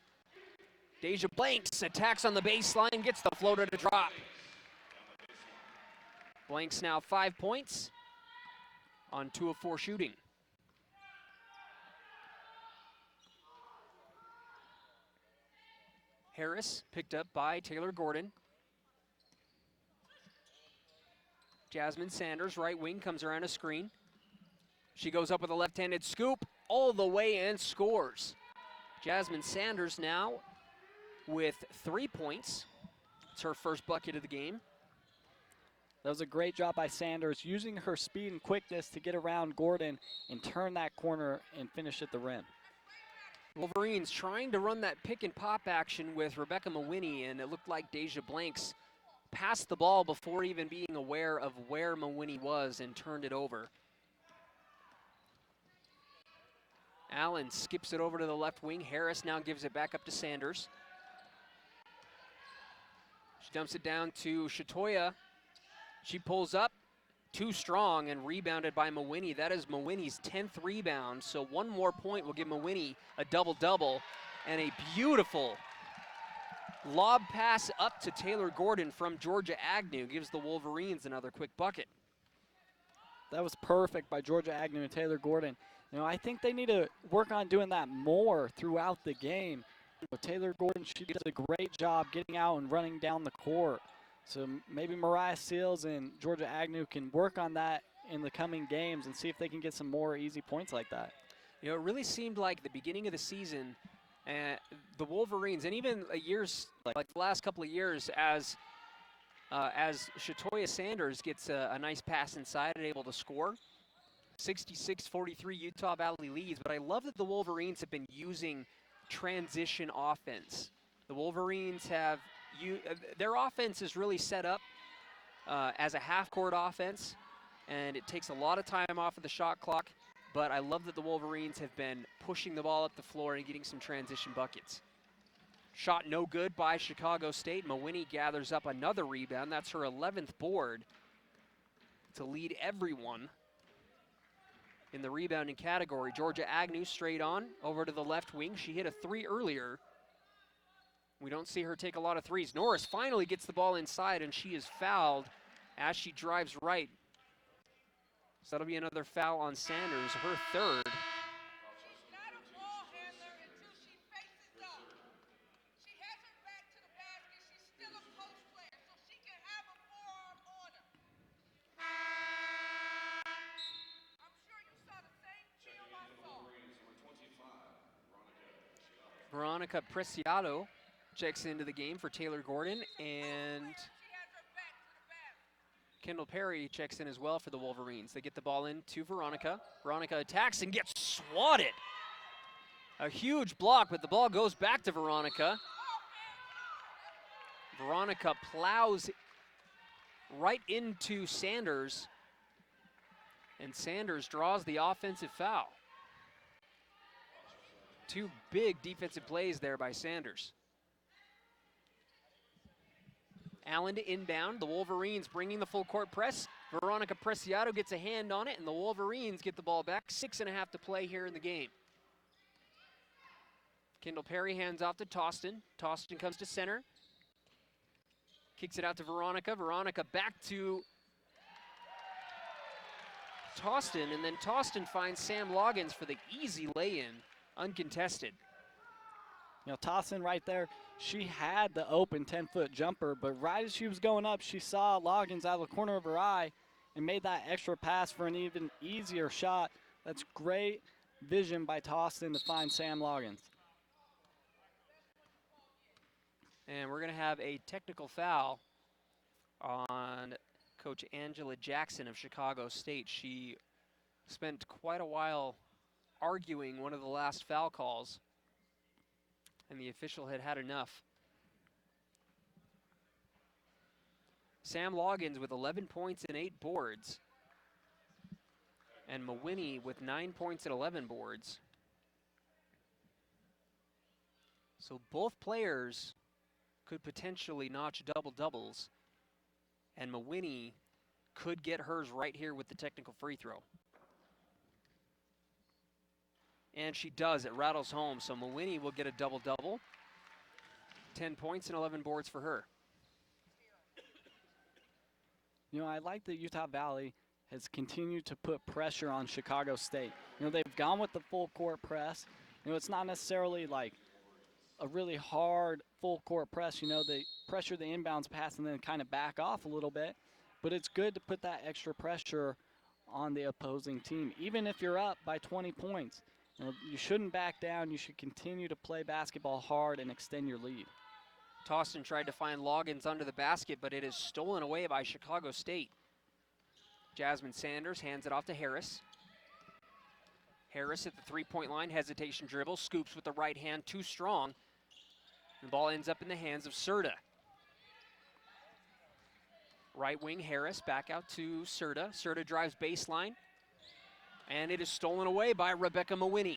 Deja Blanks attacks on the baseline, gets the floater to drop. Blanks now 5 points on 2 of 4 shooting. Harris picked up by Taylor Gordon. Jasmine Sanders, right wing, comes around a screen. She goes up with a left-handed scoop all the way and scores. Jasmine Sanders now with 3 points. It's her first bucket of the game. That was a great job by Sanders, using her speed and quickness to get around Gordon and turn that corner and finish at the rim. Wolverines trying to run that pick and pop action with Rebecca Mawhinney, and it looked like Deja Blanks passed the ball before even being aware of where Mawhinney was and turned it over. Allen skips it over to the left wing. Harris now gives it back up to Sanders. She dumps it down to Shatoya. She pulls up, too strong, and rebounded by Mawhinney. That is Mawhinney's 10th rebound, so one more point will give Mawhinney a double-double. And a beautiful lob pass up to Taylor Gordon from Georgia Agnew gives the Wolverines another quick bucket. That was perfect by Georgia Agnew and Taylor Gordon. You know, I think they need to work on doing that more throughout the game. But Taylor Gordon, she does a great job getting out and running down the court. So maybe Mariah Seals and Georgia Agnew can work on that in the coming games and see if they can get some more easy points like that. You know, it really seemed like the beginning of the season, the Wolverines, and even years like the last couple of years, as Shatoya Sanders gets a nice pass inside and able to score. 66-43 Utah Valley leads, but I love that the Wolverines have been using transition offense. The Wolverines have their offense is really set up as a half-court offense, and it takes a lot of time off of the shot clock, but I love that the Wolverines have been pushing the ball up the floor and getting some transition buckets. Shot no good by Chicago State. Mawhinney gathers up another rebound. That's her 11th board to lead everyone in the rebounding category. Georgia Agnew straight on over to the left wing. She hit a three earlier. We don't see her take a lot of threes. Norris finally gets the ball inside, and she is fouled as she drives right. So that'll be another foul on Sanders, her third. Veronica Preciado checks into the game for Taylor Gordon, and Kendall Perry checks in as well for the Wolverines. They get the ball in to Veronica. Veronica attacks and gets swatted. A huge block, but the ball goes back to Veronica. Veronica plows right into Sanders, and Sanders draws the offensive foul. Two big defensive plays there by Sanders. Allen to inbound. The Wolverines bringing the full court press. Veronica Preciado gets a hand on it, and the Wolverines get the ball back. 6.5 to play here in the game. Kendall Perry hands off to Tostin. Tostin comes to center. Kicks it out to Veronica. Veronica back to Tostin, and then Tostin finds Sam Loggins for the easy lay-in. Uncontested. You know, Tossin right there, she had the open 10-foot jumper, but right as she was going up, she saw Loggins out of the corner of her eye and made that extra pass for an even easier shot. That's great vision by Tostin to find Sam Loggins. And we're going to have a technical foul on Coach Angela Jackson of Chicago State. She spent quite a while arguing one of the last foul calls, and the official had had enough. Sam Loggins with 11 points and 8 boards, and Mawhinney with 9 points and 11 boards. So both players could potentially notch double-doubles, and Mawhinney could get hers right here with the technical free throw. And she does. It rattles home, so Mawhinney will get a double-double. 10 points and 11 boards for her. You know, I like that Utah Valley has continued to put pressure on Chicago State. You know, they've gone with the full court press. You know, it's not necessarily like a really hard full court press. You know, they pressure the inbounds pass and then kind of back off a little bit. But it's good to put that extra pressure on the opposing team. Even if you're up by 20 points, you know, you shouldn't back down. You should continue to play basketball hard and extend your lead. Tostin tried to find Loggins under the basket, but it is stolen away by Chicago State. Jasmine Sanders hands it off to Harris. Harris at the three-point line, hesitation dribble, scoops with the right hand, too strong. The ball ends up in the hands of Serta. Right wing Harris back out to Serta. Serta drives baseline, and it is stolen away by Rebecca Mawhinney.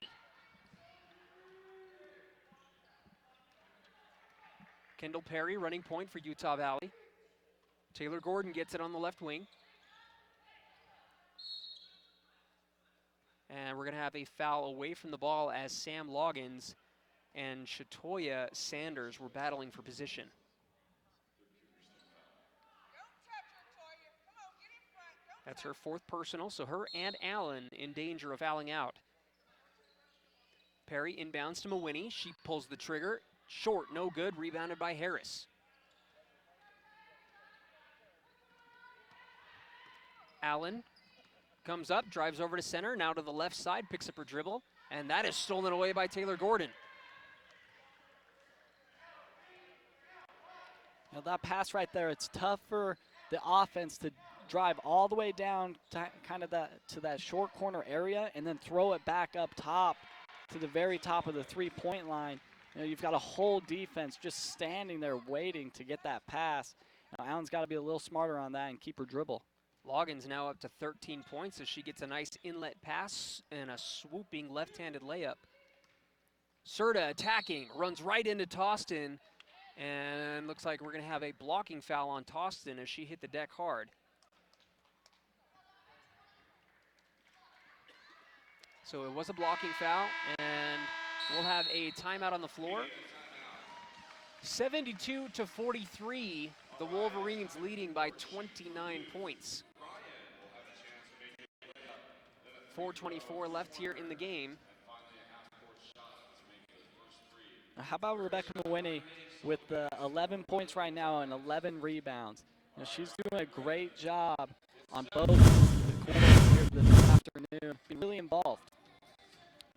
Kendall Perry running point for Utah Valley. Taylor Gordon gets it on the left wing. And we're going to have a foul away from the ball as Sam Loggins and Shatoya Sanders were battling for position. That's her fourth personal, so her and Allen in danger of fouling out. Perry inbounds to Mawhinney. She pulls the trigger. Short, no good, rebounded by Harris. Allen comes up, drives over to center, now to the left side, picks up her dribble, and that is stolen away by Taylor Gordon. You know, that pass right there, it's tough for the offense to drive all the way down to kind of to that short corner area and then throw it back up top to the very top of the three-point line. You know, you've got a whole defense just standing there waiting to get that pass. You know, Allen's got to be a little smarter on that and keep her dribble. Loggins now up to 13 points as she gets a nice inlet pass and a swooping left-handed layup. Serta attacking, runs right into Tostin, and looks like we're going to have a blocking foul on Tostin as she hit the deck hard. So it was a blocking foul, and we'll have a timeout on the floor. 72-43, the Wolverines leading by 29 points. 4:24 left here in the game. How about Rebecca Mawhinney with 11 points right now and 11 rebounds? You know, she's doing a great job on both the courts here this afternoon, being really involved.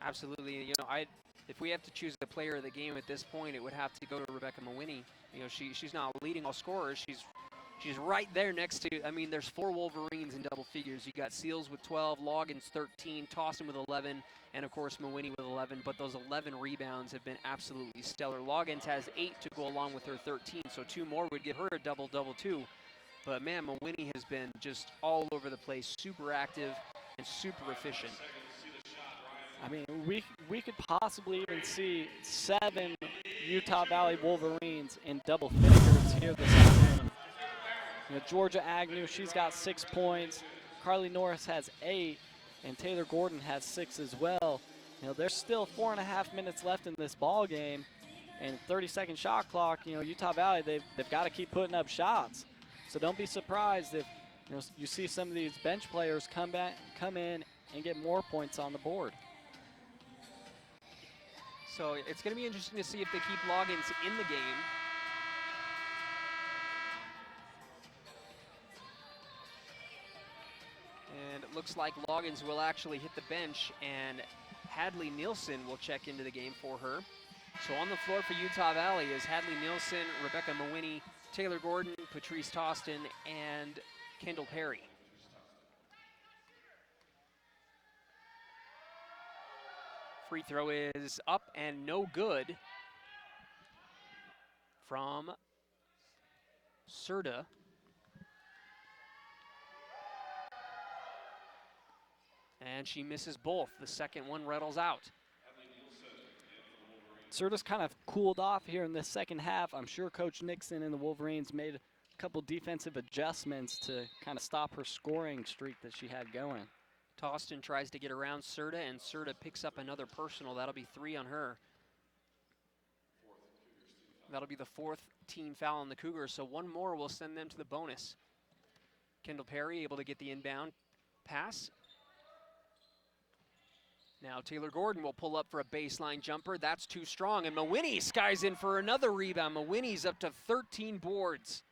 Absolutely. You know, if we have to choose the player of the game at this point, it would have to go to Rebecca Mawhinney. You know, she's not leading all scorers. She's right there next to, I mean, there's 4 Wolverines in double figures. You got Seals with 12, Loggins 13, Tostin with 11, and of course Mawhinney with 11. But those 11 rebounds have been absolutely stellar. Loggins has 8 to go along with her 13, so 2 more would give her a double-double too. But man, Mawhinney has been just all over the place, super active and super efficient. I mean, we could possibly even see 7 Utah Valley Wolverines in double figures here this afternoon. You know, Georgia Agnew, she's got 6 points. Carly Norris has 8, and Taylor Gordon has 6 as well. You know, there's still 4.5 minutes left in this ball game, and 30-second shot clock. You know, Utah Valley, they've got to keep putting up shots. So don't be surprised if you see some of these bench players come in and get more points on the board. So it's going to be interesting to see if they keep Loggins in the game. And it looks like Loggins will actually hit the bench, and Hadley Nielsen will check into the game for her. So on the floor for Utah Valley is Hadley Nielsen, Rebecca Mawhinney, Taylor Gordon, Patrice Tostin, and Kendall Perry. free throw is up and no good from Serta. And she misses both. The second one rattles out. Serta's kind of cooled off here in the second half. I'm sure Coach Nixon and the Wolverines made a couple defensive adjustments to kind of stop her scoring streak that she had going. Tostin tries to get around Serta, and Serta picks up another personal. That'll be 3 on her. That'll be the 4th team foul on the Cougars, so one more will send them to the bonus. Kendall Perry able to get the inbound pass. Now Taylor Gordon will pull up for a baseline jumper. That's too strong, and Mawhinney skies in for another rebound. Mawhinney's up to 13 boards.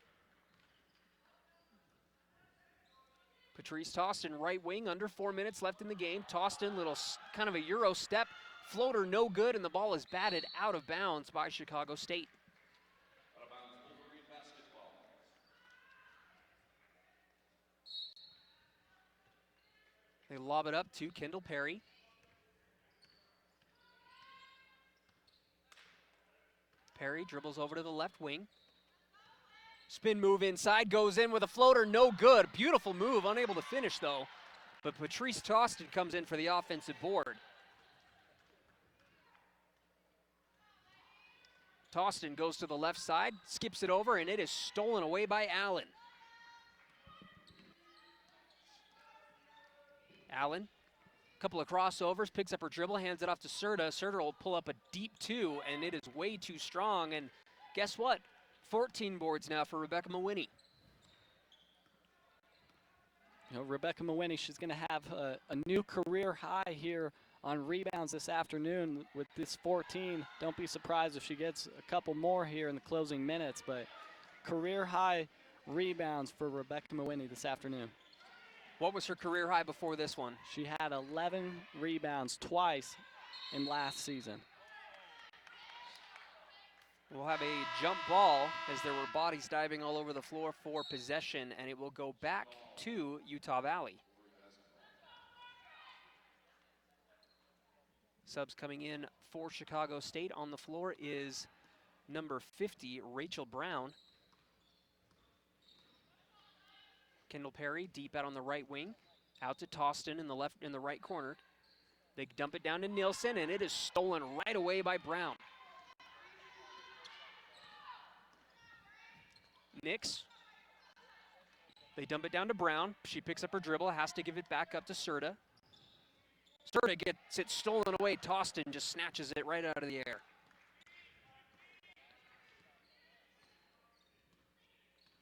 Patrice Tostin, right wing, under 4 minutes left in the game. Tostin, little kind of a Euro step, floater no good, and the ball is batted out of bounds by Chicago State. They lob it up to Kendall Perry. Perry dribbles over to the left wing. Spin move inside, goes in with a floater, no good. Beautiful move, unable to finish though. But Patrice Tostin comes in for the offensive board. Tostin goes to the left side, skips it over, and it is stolen away by Allen. Allen, couple of crossovers, picks up her dribble, hands it off to Serta. Serta will pull up a deep 2, and it is way too strong. And guess what? 14 boards now for Rebecca Mawhinney. You know, Rebecca Mawhinney, she's going to have a new career high here on rebounds this afternoon with this 14. Don't be surprised if she gets a couple more here in the closing minutes, but career high rebounds for Rebecca Mawhinney this afternoon. What was her career high before this one? She had 11 rebounds twice in last season. We'll have a jump ball as there were bodies diving all over the floor for possession, and it will go back to Utah Valley. Subs coming in for Chicago State. On the floor is number 50, Rachel Brown. Kendall Perry deep out on the right wing, out to Tostin in the right corner. They dump it down to Nielsen, and it is stolen right away by Brown. Nix. They dump it down to Brown. She picks up her dribble, has to give it back up to Serta. Serta gets it stolen away. Tostin just snatches it right out of the air.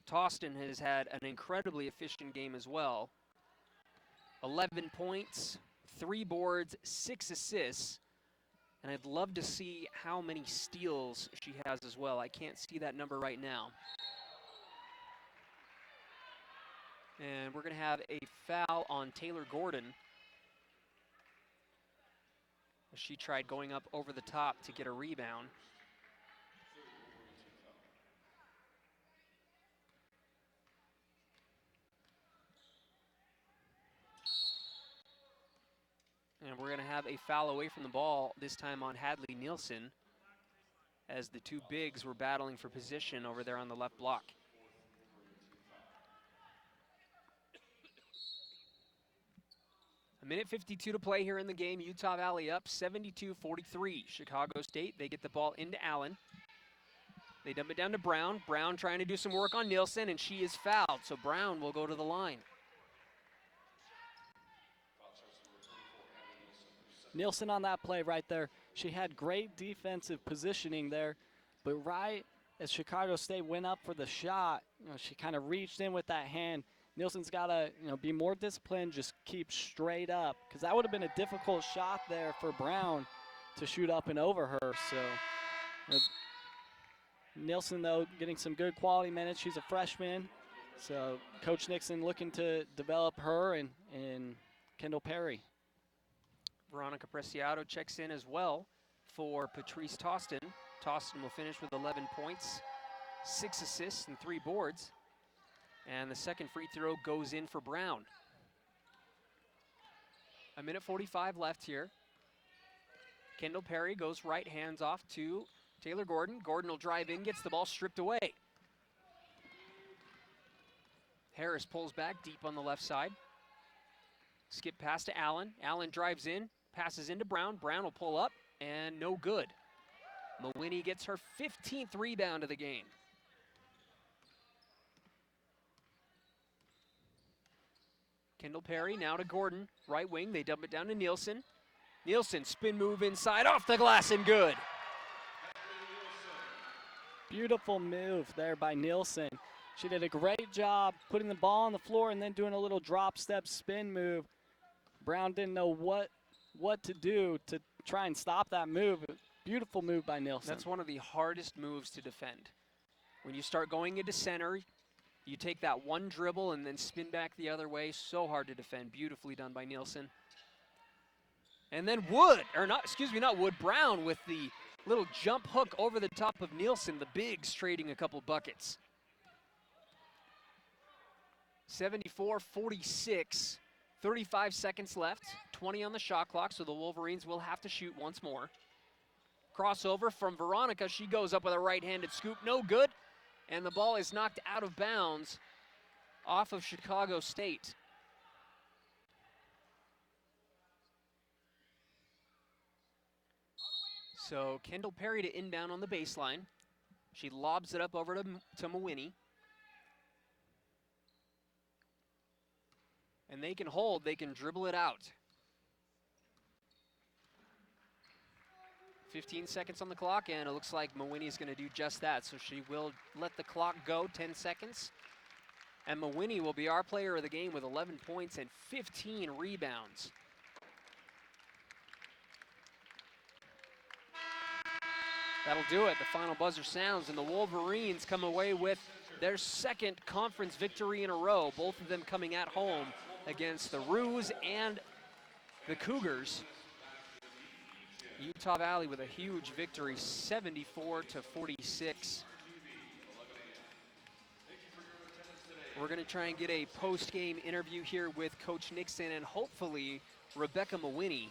Tostin has had an incredibly efficient game as well. 11 points, 3 boards, 6 assists. And I'd love to see how many steals she has as well. I can't see that number right now. And we're going to have a foul on Taylor Gordon. She tried going up over the top to get a rebound. And we're going to have a foul away from the ball, this time on Hadley Nielsen, as the two bigs were battling for position over there on the left block. A minute 52 to play here in the game. Utah Valley up 72-43. Chicago State, they get the ball into Allen. They dump it down to Brown. Brown trying to do some work on Nielsen, and she is fouled, so Brown will go to the line. Nielsen on that play right there. She had great defensive positioning there, but right as Chicago State went up for the shot, she kind of reached in with that hand. Nielsen's got to be more disciplined, just keep straight up, because that would have been a difficult shot there for Brown to shoot up and over her. So Nielsen, though, getting some good quality minutes. She's a freshman, so Coach Nixon looking to develop her and Kendall Perry. Veronica Preciado checks in as well for Patrice Tostin. Tostin will finish with 11 points, 6 assists, and 3 boards. And the second free throw goes in for Brown. A minute 45 left here. Kendall Perry goes right, hands off to Taylor Gordon. Gordon will drive in, gets the ball stripped away. Harris pulls back deep on the left side. Skip pass to Allen. Allen drives in, passes into Brown. Brown will pull up, and no good. Mawhinney gets her 15th rebound of the game. Kendall Perry now to Gordon, right wing. They dump it down to Nielsen. Nielsen, spin move inside, off the glass and good. Beautiful move there by Nielsen. She did a great job putting the ball on the floor and then doing a little drop step spin move. Brown didn't know what to do to try and stop that move. Beautiful move by Nielsen. That's one of the hardest moves to defend. When you start going into center, you take that one dribble and then spin back the other way. So hard to defend. Beautifully done by Nielsen. And then Brown with the little jump hook over the top of Nielsen, the bigs trading a couple buckets. 74-46, 35 seconds left, 20 on the shot clock, so the Wolverines will have to shoot once more. Crossover from Veronica, she goes up with a right-handed scoop, no good, and the ball is knocked out of bounds off of Chicago State. So Kendall Perry to inbound on the baseline. She lobs it up over to Mawhinney. And they can hold, they can dribble it out. 15 seconds on the clock, and it looks like Mawhinney is going to do just that. So she will let the clock go, 10 seconds. And Mawhinney will be our player of the game with 11 points and 15 rebounds. That'll do it. The final buzzer sounds, and the Wolverines come away with their second conference victory in a row, both of them coming at home against the Roos and the Cougars. Utah Valley with a huge victory, 74-46. We're going to try and get a post-game interview here with Coach Nixon and hopefully Rebecca Mawhinney.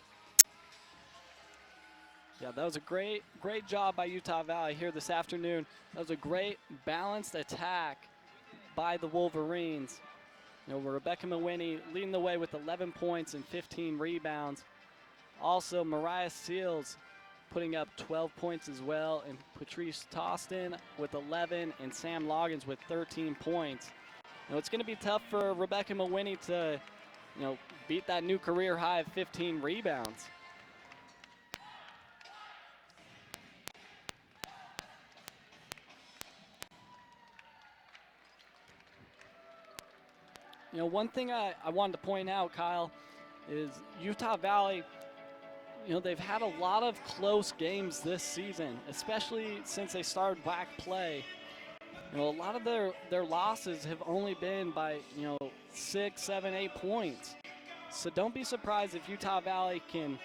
Yeah, that was a great job by Utah Valley here this afternoon. That was a great balanced attack by the Wolverines. You know, Rebecca Mawhinney leading the way with 11 points and 15 rebounds. Also, Mariah Seals putting up 12 points as well, and Patrice Toston with 11, and Sam Loggins with 13 points. You know, it's going to be tough for Rebecca Mawhinney to, you know, beat that new career high of 15 rebounds. You know, one thing I wanted to point out, Kyle, is Utah Valley, you know, they've had a lot of close games this season, especially since they started WAC play. You know, a lot of their losses have only been by, you know, 6, 7, 8 points. So don't be surprised if Utah Valley can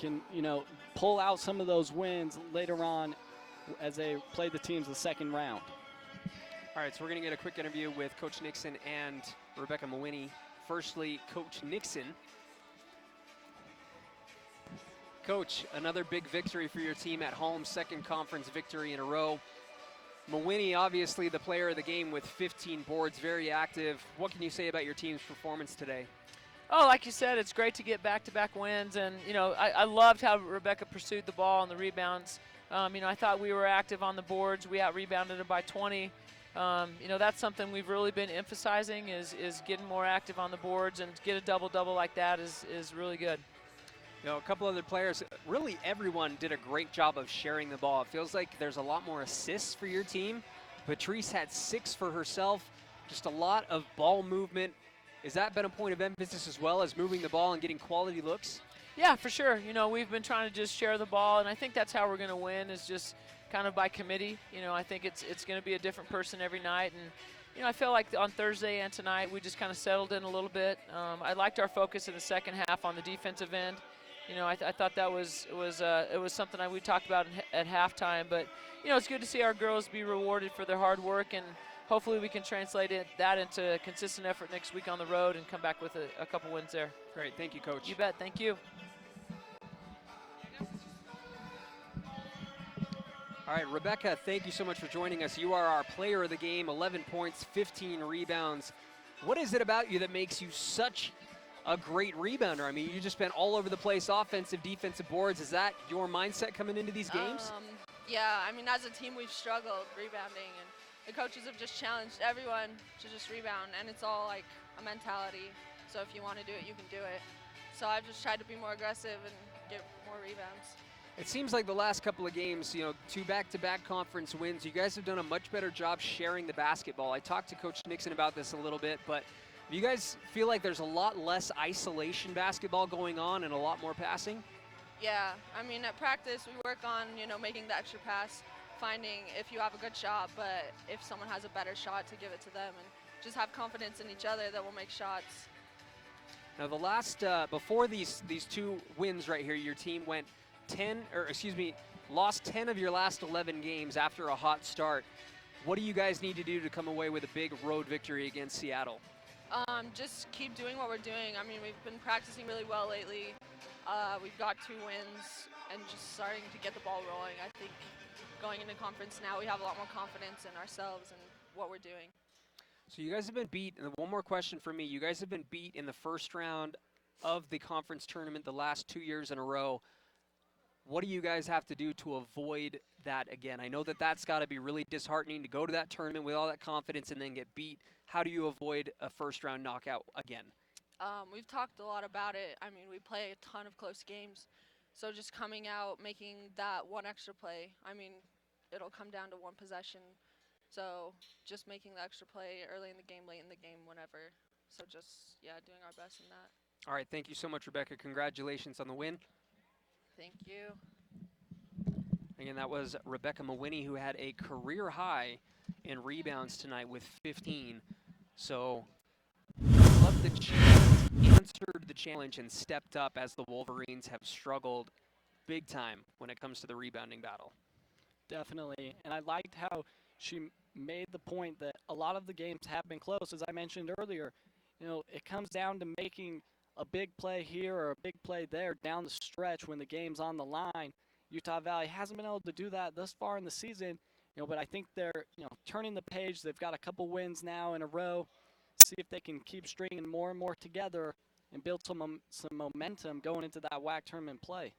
you know, pull out some of those wins later on as they play the teams the second round. All right, so we're going to get a quick interview with Coach Nixon and Rebecca Mawhinney. Firstly, Coach Nixon. Coach, another big victory for your team at home, second conference victory in a row. Mawhinney, obviously the player of the game with 15 boards, very active. What can you say about your team's performance today? Oh, like you said, it's great to get back-to-back wins, and you know, I loved how Rebecca pursued the ball and the rebounds. You know, I thought we were active on the boards. We out-rebounded it by 20. You know, that's something we've really been emphasizing is getting more active on the boards, and to get a double-double like that is really good. You know, a couple other players, really everyone did a great job of sharing the ball. It feels like there's a lot more assists for your team. Patrice had 6 for herself, just a lot of ball movement. Has that been a point of emphasis as well as moving the ball and getting quality looks? Yeah, for sure. You know, we've been trying to just share the ball, and I think that's how we're going to win, is just kind of by committee. You know, I think it's going to be a different person every night, and you know, I feel like on Thursday and tonight we just kind of settled in a little bit. I liked our focus in the second half on the defensive end. You know, I thought that it was something we talked about at halftime. But you know, it's good to see our girls be rewarded for their hard work, and hopefully we can translate that into consistent effort next week on the road and come back with a couple wins there. Great, thank you, Coach. You bet, thank you. All right, Rebecca, thank you so much for joining us. You are our player of the game, 11 points, 15 rebounds. What is it about you that makes you such a great rebounder? I mean, you just been all over the place, offensive, defensive boards. Is that your mindset coming into these games? Yeah, I mean, as a team, we've struggled rebounding, and the coaches have just challenged everyone to just rebound, and it's all like a mentality. So if you want to do it, you can do it. So I've just tried to be more aggressive and get more rebounds. It seems like the last couple of games, 2 back-to-back conference wins, you guys have done a much better job sharing the basketball. I talked to Coach Nixon about this a little bit, but do you guys feel like there's a lot less isolation basketball going on and a lot more passing? Yeah, I mean, at practice, we work on, making the extra pass, finding if you have a good shot, but if someone has a better shot, to give it to them, and just have confidence in each other that we'll make shots. Now, the last, before these 2 wins right here, your team went lost 10 of your last 11 games after a hot start. What do you guys need to do to come away with a big road victory against Seattle? Just keep doing what we're doing. I mean, we've been practicing really well lately. We've got 2 wins and just starting to get the ball rolling. I think going into conference now, we have a lot more confidence in ourselves and what we're doing. So you guys have been beat, and one more question for me. You guys have been beat in the first round of the conference tournament the last 2 years in a row. What do you guys have to do to avoid that again? I know that that's got to be really disheartening to go to that tournament with all that confidence and then get beat. How do you avoid a first-round knockout again? We've talked a lot about it. I mean, we play a ton of close games. So just coming out, making that one extra play, I mean, it'll come down to one possession. So just making the extra play early in the game, late in the game, whenever. So just, doing our best in that. All right, thank you so much, Rebecca. Congratulations on the win. Thank you. Again, that was Rebecca Mawhinney, who had a career high in rebounds tonight with 15. So, loved the challenge, answered the challenge, and stepped up as the Wolverines have struggled big time when it comes to the rebounding battle. Definitely, and I liked how she made the point that a lot of the games have been close. As I mentioned earlier, it comes down to making a big play here or a big play there down the stretch when the game's on the line. Utah Valley hasn't been able to do that thus far in the season, but I think they're, turning the page. They've got a couple wins now in a row. See if they can keep stringing more and more together and build some momentum going into that WAC tournament play.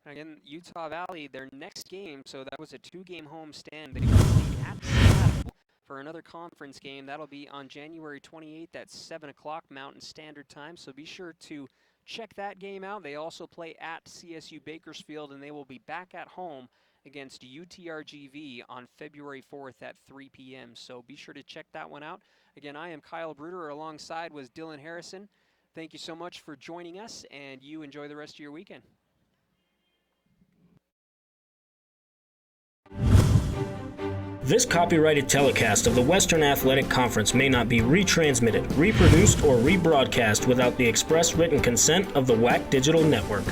Again, Utah Valley, their next game, so that was a 2-game homestand. They will be at Seattle for another conference game. That'll be on January 28th at 7 o'clock Mountain Standard Time, so be sure to check that game out. They also play at CSU Bakersfield, and they will be back at home against UTRGV on February 4th at 3 p.m., so be sure to check that one out. Again, I am Kyle Bruder. Alongside was Dylan Harrison. Thank you so much for joining us, and you enjoy the rest of your weekend. This copyrighted telecast of the Western Athletic Conference may not be retransmitted, reproduced, or rebroadcast without the express written consent of the WAC Digital Network.